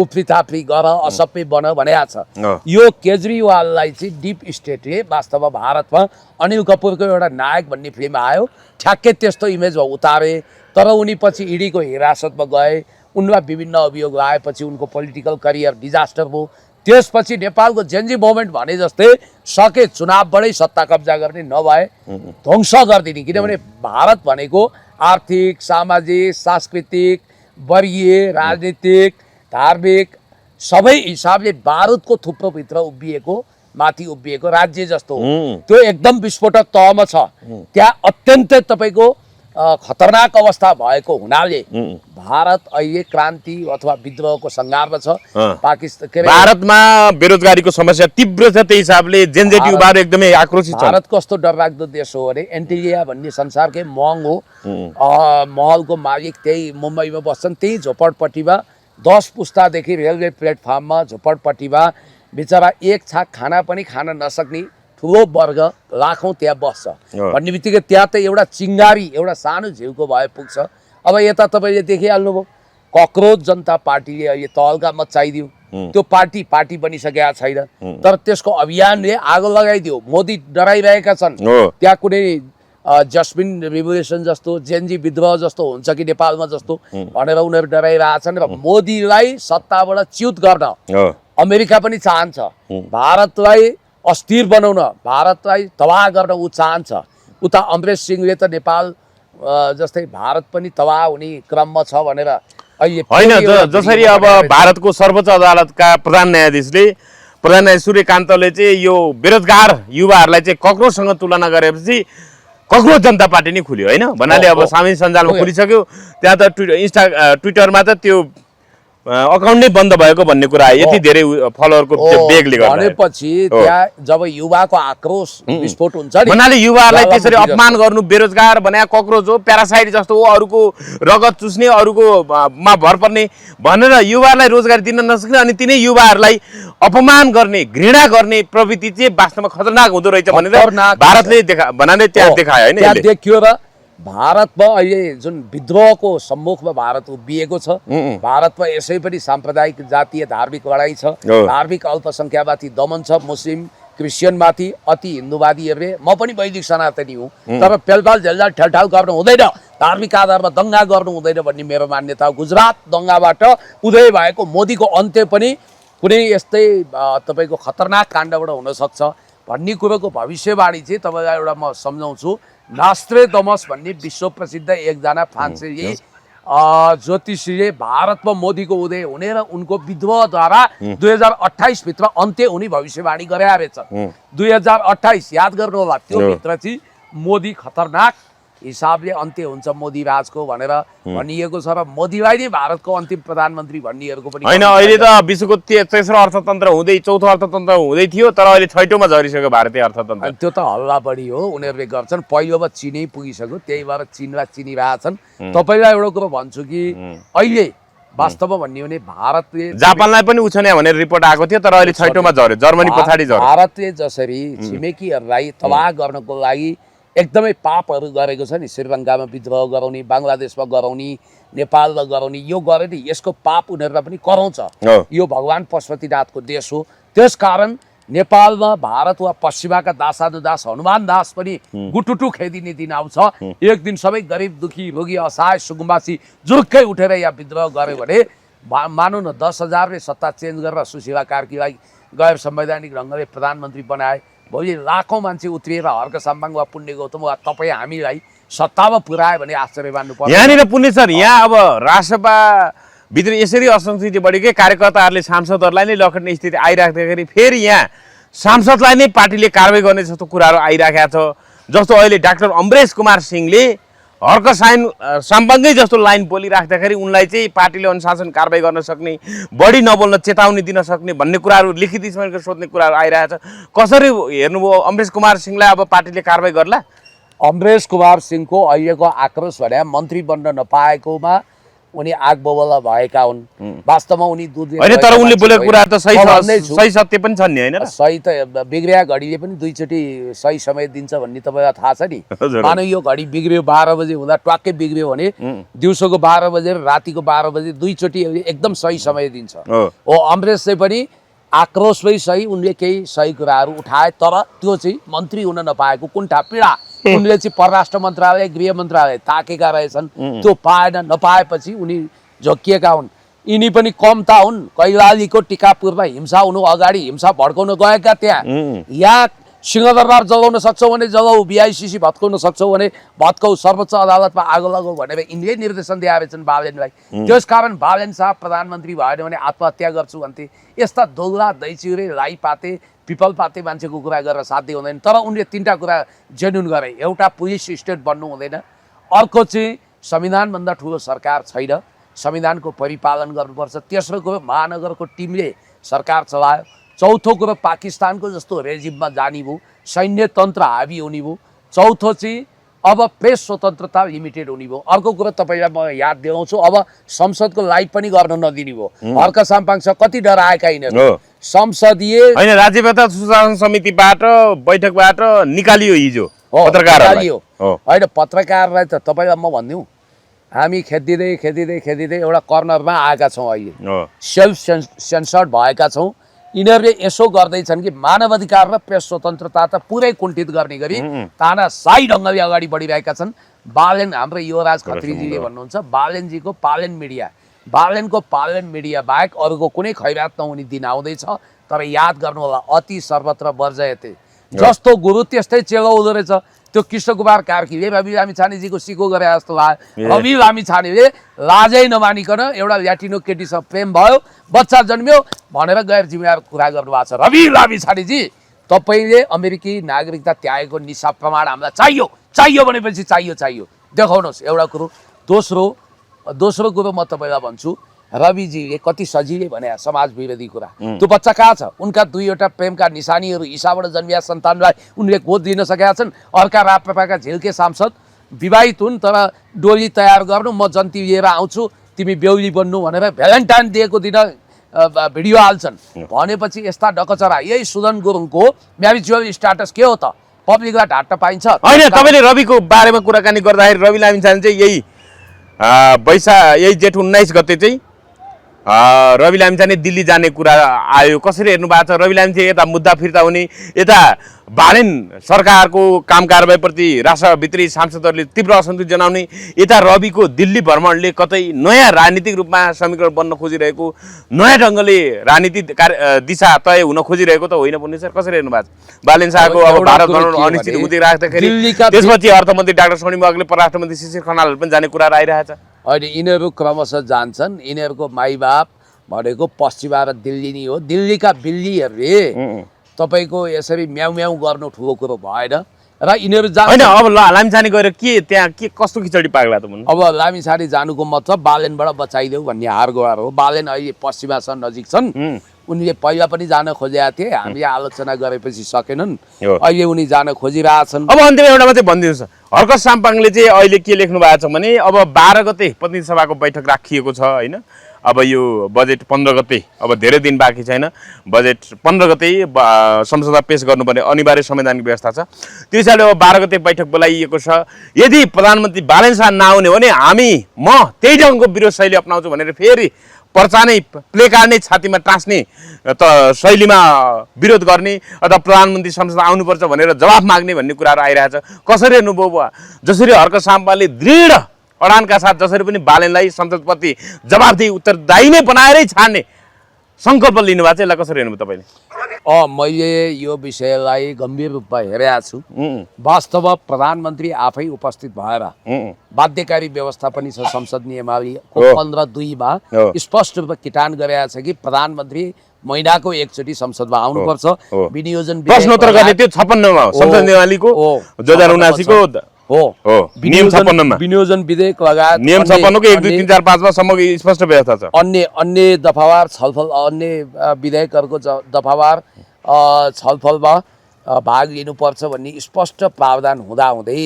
उफ्री थाप्री गर असभ्य बन भनेको छ यो केजरीवाललाई चाहिँ डिप स्टेटले वास्तवमा भारतमा अनिल कपुरको एउटा नायक भन्ने फिल्म आयो ठ्याक्कै त्यस्तो इमेजमा उतारे तर उनी पछि इडीको हिरासतमा गए उनमा विभिन्न अभियोग आएपछि उनको पोलिटिकल करियर डिजास्टर भयो त्यसपछि नेपालको जेन्जी मोभमेन्ट भने जस्तै सके चुनावबाटै सत्ता कब्जा गर्ने नभए ध्वंस गरिदिने किनभने भारत भनेको आर्थिक सामाजिक सांस्कृतिक वर्गीय राजनीतिक धार्मिक सबै हिसाबले बारुदको थुप्रोभित्र उभिएको माथि उभिएको राज्य जस्तो हो त्यो एकदम विस्फोटक तहमा छ त्यहाँ अत्यन्तै तपाईँको खतरनाक अवस्था भएको हुनाले भारत अहिले क्रान्ति अथवा विद्रोहको सङ्घारमा छ पाकिस्तान भारतमा बेरोजगारीको समस्या तीव्र छ त्यही हिसाबले जेनजेट युवाहरू एकदमै आक्रोशित छन् भारत कस्तो डरलाग्दो देश हो अरे एन्टिलिया भन्ने संसारकै महँगो महलको मालिक त्यही मुम्बईमा बस्छन् त्यही झोपडपट्टिमा 10 पुस्तादेखि रेलवे प्लेटफर्ममा झोपडपट्टिमा बिचरा एक छाक खाना पनि खान नसक्ने ठुलो वर्ग लाखौँ त्यहाँ बस्छ भन्ने बित्तिकै त्यहाँ त एउटा चिङ्गारी एउटा सानो झिउको भए पुग्छ अब यता तपाईँले देखिहाल्नुभयो कक्रोच जनता पार्टीले अहिले तहल्का मचाइदियो त्यो पार्टी बनिसकेका छैन तर त्यसको अभियानले आगो लगाइदियो मोदी डराइरहेका छन् त्यहाँ कुनै जस्मिन रिभोल्युसन जस्तो जेन्जी विद्रोह जस्तो हुन्छ कि नेपालमा जस्तो भनेर उनीहरू डराइरहेछन् र मोदीलाई सत्ताबाट च्युत गर्न अमेरिका पनि चाहन्छ भारतलाई अस्थिर बनाउन भारतलाई तबाह गर्न ऊ चाहन्छ उता अमरेश सिंहले त नेपाल जस्तै भारत पनि तबाह हुने क्रममा छ भनेर अहिले होइन जसरी अब भारतको सर्वोच्च अदालतका प्रधान न्यायाधीश सूर्यकान्तले चाहिँ यो बेरोजगार युवाहरूलाई चाहिँ कक्रोचसँग तुलना गरेपछि कक्रोच जनता पार्टी नै खुल्यो होइन भन्नाले अब सामाजिक सञ्जालमा खुलिसक्यो त्यहाँ त ट्विटरमा त त्यो अकाउन्ट नै बन्द भएको भन्ने कुरा यति धेरै फलोवरको बेगले गर्दा भनेपछि त्यहाँ जब युवाको आक्रोश विस्फोट हुन्छ नि भन्नाले युवाहरूलाई त्यसरी अपमान गर्नु बेरोजगार भने कक्रोच हो प्यारासाइट जस्तो हो अरूको रगत चुस्ने अरूको मा भर पर्ने भनेर युवाहरूलाई रोजगारी दिन नसक्ने अनि तिनै युवाहरूलाई अपमान गर्ने घृणा गर्ने प्रवृत्ति चाहिँ वास्तवमा खतरनाक हुँदो रहेछ भनेर भारतले भन्नाले त्यहाँ देखायो होइन त्यहाँ देखियो र भारतमा अहिले जुन विद्रोहको सम्मुखमा भारत उभिएको छ भारतमा यसै पनि साम्प्रदायिक जातीय धार्मिक लडाइँ छ धार्मिक अल्पसङ्ख्यामाथि दमन छ मुस्लिम क्रिस्चियनमाथि अति हिन्दूवादीहरूले म पनि वैदिक सनातनी हुँ तर पेलपाल झेलझाल ठेलठाल गर्नु हुँदैन धार्मिक आधारमा दङ्गा गर्नु हुँदैन भन्ने मेरो मान्यता हो गुजरात दङ्गाबाट उदय भएको मोदीको अन्त्य पनि कुनै यस्तै तपाईँको खतरनाक काण्डबाट हुनसक्छ भन्ने कुरोको भविष्यवाणी चाहिँ तपाईँलाई एउटा म सम्झाउँछु नास्ट्रेडमस भन्ने विश्व प्रसिद्ध एकजना फ्रान्सेली ज्योतिषीले भारतमा मोदीको उदय हुने र उनको विद्रोहद्वारा 2028 भित्र अन्त्य हुने भविष्यवाणी गरे रहेछ 2028 याद गर्नु होला त्यो भित्र चाहिँ मोदी खतरनाक हिसाबले अन्त्य हुन्छ मोदी राजको भनेर भनिएको छ र मोदीलाई नै भारतको अन्तिम प्रधानमन्त्री भन्नेहरूको पनि होइन अहिले त विश्वको तेस्रो अर्थतन्त्र हुँदै चौथो अर्थतन्त्र हुँदै थियो तर अहिले छैटौँमा झरिसक्यो भारतीय अर्थतन्त्र त्यो त हल्ला बढी हो उनीहरूले गर्छन् पहिलोमा चिनै पुगिसक्यो त्यही भएर चिनलाई चिनिरहेछन् तपाईँलाई एउटा कुरो भन्छु कि अहिले वास्तवमा भन्ने हो भने भारतले जापानलाई पनि उछन्या भनेर रिपोर्ट आएको थियो तर अहिले छैटौँमा झर्यो जर्मनी पछाडि झर्यो भारतले जसरी छिमेकीहरूलाई तबाह गर्नको लागि एकदमै पापहरू गरेको छ नि श्रीलङ्कामा विद्रोह गराउने बङ्गलादेशमा गराउने नेपालमा गराउने यो गरेर यसको पाप उनीहरूलाई पनि कराउँछ यो भगवान पशुपतिनाथको देश हो त्यसकारण नेपालमा भारत वा पश्चिमाका दासानुदास हनुमान दास पनि गुटुटु खेदिने दिन आउँछ एक दिन सबै गरिब दुखी रोगी असहाय सुकुम्बासी जुर्कै उठेर यहाँ विद्रोह गर्यो भने मानौँ न 10,000ले सत्ता चेन्ज गरेर सुशीला कार्कीलाई गैर संवैधानिक ढङ्गले प्रधानमन्त्री बनाए भोलि लाखौँ मान्छे उत्रिएर हर्क साम्पाङ वा पुण्य गौतम वा तपाईँ हामीलाई सत्तामा पुर्यायो भने आश्चर्य मान्नु पर्छ। यहाँनिर पुण्य सर, यहाँ अब राजसभा भित्र यसरी असंस्कृति बढी के कार्यकर्ताहरूले सांसदहरूलाई नै लखट्ने स्थिति आइराख्दाखेरि फेरि यहाँ सांसदलाई नै पार्टीले कारबाही गर्ने जस्तो कुराहरू आइराखेको छ। जस्तो अहिले डाक्टर अमरेश कुमार सिंहले हर्क साम्पाङै जस्तो लाइन बोलिराख्दाखेरि उनलाई चाहिँ पार्टीले अनुशासन कारबाही गर्न सक्ने, बढी नबोल्न चेतावनी दिन सक्ने भन्ने कुराहरू लिखित स्मरणको सोध्ने कुराहरू आइरहेछ। कसरी हेर्नुभयो अमरेश कुमार सिंहलाई अब पार्टीले कारबाही गर्ला? अमरेश कुमार सिंहको अहिलेको आक्रोश भने मन्त्री बन्न नपाएकोमा उनी आगबबुला भएका हुन्। वास्तवमा उनी दुध होइन, तर उनले बोलेको कुरा त सही सत्य पनि छन् नि, होइन? सही त बिग्रिया घडीले पनि दुईचोटि सही समय दिन्छ भन्ने तपाईँलाई थाहा छ नि। मानव यो घडी बिग्रियो 12 बजे हुँदा ट्वाक्कै बिग्रियो भने दिउँसोको 12 बजे र रातिको 12 बजे दुईचोटि एकदम सही समय दिन्छ। हो, अमरेश चाहिँ पनि आक्रोशमै सही, उनले केही सही कुराहरू उठाए, तर त्यो चाहिँ मन्त्री हुन नपाएको कुण्ठा पीडा उनले चाहिँ परराष्ट्र मन्त्रालय, गृह मन्त्रालय ताकेका रहेछन्। त्यो पाएन, नपाएपछि उनी झोकिएका हुन्। यिनी पनि कम त हुन्। कैलालीको टिकापुरमा हिंसा हुनु अगाडि हिंसा भड्काउन गएका त्यहाँ। यहाँ सिंहदरबार जलाउन सक्छौ भने जलाऊ, BICC भत्काउन सक्छौ भने भत्काउ, सर्वोच्च अदालतमा आगो लगाऊ भनेर यिनले निर्देशन दिएछन् बालेनलाई। त्यस कारण बालेन साहब प्रधानमन्त्री भएन भने आत्महत्या गर्छु भन्थे। यस्ता दोगला दैचिउरे लाइपाते पिपल पाते मान्छेको कुरा गरेर साध्य हुँदैन। तर उनले 3टा कुरा जेन्युन गरे। एउटा, पुलिस स्टेट बन्नु हुँदैन। अर्को चाहिँ संविधानभन्दा ठुलो सरकार छैन, संविधानको परिपालन गर्नुपर्छ। तेस्रो कुरो, महानगरको टिमले सरकार चलायो। चौथो कुरो, पाकिस्तानको जस्तो रेजिममा जाने भयो, सैन्य तन्त्र हावी हुने भयो। चौथो चाहिँ अब प्रेस स्वतन्त्रता लिमिटेड हुने भयो। अर्को कुरो तपाईँलाई म याद दिलाउँछु, अब संसदको लाइभ पनि गर्न नदिने भयो। हर्क साम्पाङसँग कति डराएका यिनीहरू। संसदीय होइन, राज्यव्यवस्था सुशासन समितिबाट बैठकबाट निकालियो हिजो पत्रकारहरूलाई। होइन, पत्रकारलाई त तपाईँलाई म भनिदिउँ, हामी खेदिँदै एउटा कर्नरमा आएका छौँ। अहिले सेल्फ सेन्सर्ड भएका छौँ। यिनीहरूले यसो गर्दैछन् कि मानव अधिकार र प्रेस स्वतन्त्रता त पुरै कुण्ठित गर्ने गरी तानाशाही ढङ्गले अगाडि बढिरहेका छन्। बालेन, हाम्रो युवराज खत्रीजीले भन्नुहुन्छ, बालेनजीको पालेन मिडिया बाहेक अरूको कुनै खैरात नहुने दिन आउँदैछ। तर याद गर्नु होला, अति सर्वत्र वर्जयते। जस्तो गुरु त्यस्तै चेलो हुँदो रहेछ। त्यो कृष्ण कुमार कार्कीले रवि लामिछानेजीको सिको गरे जस्तो लाग्यो। रवि लामिछानेले लाजै नमानिकन एउटा ल्याटिनो केटीसँग प्रेम भयो, बच्चा जन्मियो भनेर गैर जिम्मेवार कुरा गर्नुभएको छ। रवि लामिछानेजी, तपाईँले अमेरिकी नागरिकता त्यागेको निसाब प्रमाण हामीलाई चाहियो भनेपछि चाहियो देखाउनुहोस्, एउटा कुरो। दोस्रो कुरो म तपाईँलाई भन्छु, रविजीले कति सजिलै भने समाज विरोधी कुरा। त्यो बच्चा कहाँ छ? उनका 2वटा प्रेमका निशानीहरू, ईसाबाट जन्मिया सन्तानलाई उनले गोद दिन सकेका छन्। अर्का राप्रपाका झिल्के सांसद विवाहित हुन्, तर डोली तयार गर्नु, म जन्ती लिएर आउँछु, तिमी बेहुली बन्नु भनेर भ्यालेन्टाइन डेको दिन भिडियो हाल्छन्। भनेपछि यस्ता डकचरा। यही सुदन गुरुङको म्यारिजुअल स्ट्याटस के हो त? पब्लिकलाई ढाट्न पाइन्छ? होइन, तपाईँले रविको बारेमा कुराकानी गर्दाखेरि रवि लामिछाने चाहिँ यही जेठ 19 गते चाहिँ रवि लामिछाने दिल्ली जाने कुरा आयो। कसरी हेर्नु भएको छ? रवि लामिछाने यता मुद्दा फिर्ता हुने, यता बालेन सरकारको काम कारबाहीप्रति राष्ट्रभित्री सांसदहरूले तीव्र असन्तुष्टि जनाउने, यता रविको दिल्ली भ्रमणले कतै नयाँ राजनीतिक रूपमा समीकरण बन्न खोजिरहेको, नयाँ ढङ्गले राजनीतिक दिशा तय हुन खोजिरहेको त होइन पुण्य सर? कसरी हेर्नु भएको छ? बालेन शाहको अब भारत भ्रमण अनिश्चित हुँदै राख्दाखेरि त्यसपछि अर्थमन्त्री डाक्टर सोनी मगले, परराष्ट्र मन्त्री शिशिर खनालहरू पनि जाने कुरा आइरहेछ। अहिले यिनीहरू क्रमशः जान्छन्। यिनीहरूको माइबाप भनेको पश्चिमा र दिल्ली नै हो। दिल्लीका बिल्लीहरूले तपाईँको यसरी म्याउ म्याउ गर्नु ठुलो कुरो भएन र यिनीहरू होइन। अब लामिछाने गएर के त्यहाँ के कस्तो खिचडी पाग्ला त भन्नु? अब लामिछाने जानुको मतलब बालेनबाट बचाइदेऊ भन्ने हारगुहार हो। बालेन अहिले पश्चिमासँग नजिक छन्। उनले पहिला पनि जान खोजेका थिए, हामीले आलोचना गरेपछि सकेनन्। अहिले उनी जान खोजिरहेछन्। अब अन्त्यमा एउटा मात्रै भनिदिनुहोस्, हर्क साम्पाङले चाहिँ अहिले के लेख्नु भएको छ भने अब 12 गते प्रतिनिधि सभाको बैठक राखिएको छ, होइन? अब यो बजेट 15 गते, अब धेरै दिन बाँकी छैन। बजेट 15 गते संसदमा पेश गर्नुपर्ने अनिवार्य संवैधानिक व्यवस्था छ। त्यो हिसाबले अब 12 गते बैठक बोलाइएको छ। यदि प्रधानमन्त्री बालेन शाह नआउने भने म त्यही ढङ्गको विरोध शैली अपनाउँछु भनेर फेरि पर्चा नै प्लेकार्ड नै छातीमा टाँस्ने त शैलीमा विरोध गर्ने अथवा प्रधानमन्त्री संसद आउनुपर्छ भनेर जवाफ माग्ने भन्ने कुराहरू आइरहेछ। कसरी हेर्नुभयो? जसरी हर्क साम्पाङले दृढ अडानका साथ जसरी पनि बालेनलाई संसदप्रति जवाफदेही उत्तरदायी नै बनाएरै छाड्ने सङ्कल्प लिनुभएको छ, यसलाई कसरी हेर्नुभयो तपाईँले? मैले यो विषयलाई गम्भीर रूपमा हेरेको छु। वास्तवमा प्रधानमन्त्री आफै उपस्थित भएर बाध्यकारी व्यवस्था पनि छ संसद नियमावलीको 15(2)मा स्पष्ट रूपमा किटान गरेका छ कि प्रधानमन्त्री महिनाको एकचोटि संसदमा आउनुपर्छ। विनियोजन प्रश्नोत्तर गर्ने त्यो 56 मा संसद नियमावलीको 2079 को नियम 56 मा विनियोजन विधेयक लगायत नियम 56 को 1 2 3 4 5 मा सम्म स्पष्ट व्यवस्था छ। अन्य दफावार छलफल अन्य विधेयकहरूको दफावार छलफलमा भाग लिनुपर्छ भन्ने स्पष्ट प्रावधान हुँदाहुँदै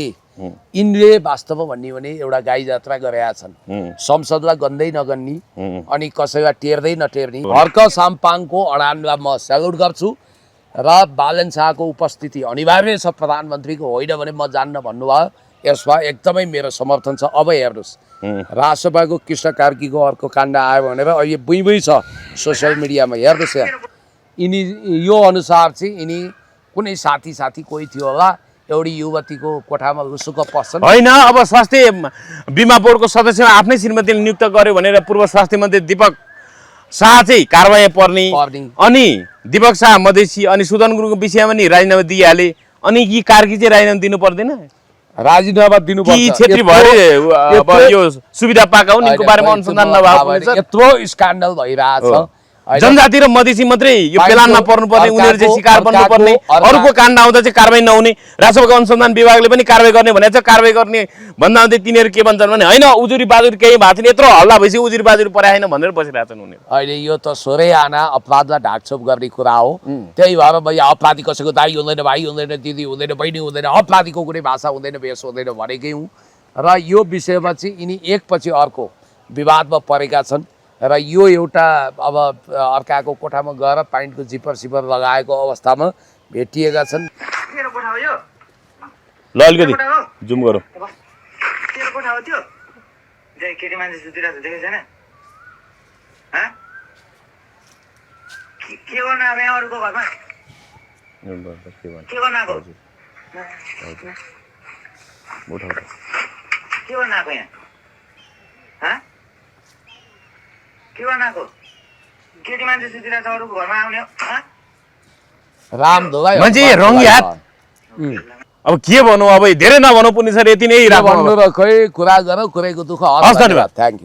यिनले वास्तवमा भन्ने भने एउटा गाई जात्रा गरेका छन्। संसदलाई गन्दै नगन्ने अनि कसैलाई टेर्दै नटेर्ने। हर्क साम्पाङको अडानलाई म स्यालुट गर्छु र बालन शाहको उपस्थिति अनिवार्य छ प्रधानमन्त्रीको होइन भने म जान्न भन्नुभयो। यसमा एकदमै मेरो समर्थन छ। अब हेर्नुहोस् राजसभाको कृष्ण कार्कीको अर्को काण्ड आयो भनेर अहिले बुइँ छ सोसियल मिडियामा। हेर्नुहोस् यहाँ यिनी यो अनुसार चाहिँ यिनी कुनै साथी कोही थियो होला एउटी युवतीको कोठामा लुसुक पस्छन्। होइन अब स्वास्थ्य बिमा बोर्डको सदस्यमा आफ्नै श्रीमतीले नियुक्त गर्यो भनेर पूर्व स्वास्थ्य मन्त्री दीपक शाह चाहिँ कारबाही पर्ने अनि दीपक शाह मधेसी अनि सुदन गुरुङको विषयमा नि राजीनामा दिइहाले अनि यी कार्की चाहिँ राजीनामा दिनु पर्दैन? राजीनामा दिनुपर्छ कि क्षेत्री भए अब यो सुविधा पाएका हुन् यिनको बारेमा अनुसन्धान नभएको यत्रो स्क्यान्डल भइरहेछ। जनजाति र मधेसी मात्रै यो पेलानमा पर्नुपर्ने उनीहरू चाहिँ शिकार बन्नुपर्ने अरूको काण्ड आउँदा चाहिँ कारबाही नहुने राजसभाको अनुसन्धान विभागले पनि कारबाही गर्ने भनेको छ। कारबाही गर्ने भन्दा हुँदै तिनीहरू के भन्छन् भने होइन उजुरी बाजुरी केही भएको छैन यत्रो हल्ला भएपछि उजुरी बाजुरी पराएन भनेर बसिरहेछन् उनीहरू। अहिले यो त सोरै आना अपराधलाई ढाकछोप गर्ने कुरा हो। त्यही भएर भैया अपराधी कसैको दाइ हुँदैन भाइ हुँदैन दिदी हुँदैन बहिनी हुँदैन अपराधीको कुनै भाषा हुँदैन भेष हुँदैन भनेकै हुँ। र यो विषयमा चाहिँ यिनी एकपछि अर्को विवादमा परेका छन् र यो एउटा अब अर्काको कोठामा गएर पाइन्टको जिपर सिपर लगाएको अवस्थामा भेटिएका छन्। ल अलिकति जुम गरौँ। तेरो कोठा हो त्यो केटी मान्छे सुतिरहेको छ देखेको छैन? के गर्न आएको यहाँ अरूको घरमा के गर्न आएको के गर्न आएको यहाँ के गर्न आएको? केटी मान्छे सुतिरहेको छ अरूको घरमा आउने राम धोगाई मान्छे रङ्गी हात। अब के भनौँ अब धेरै नभनौँ पुनि सर यति नै राख्नु र खै कुरा गर कुरैको दुःख। हस् धन्यवाद। Thank you.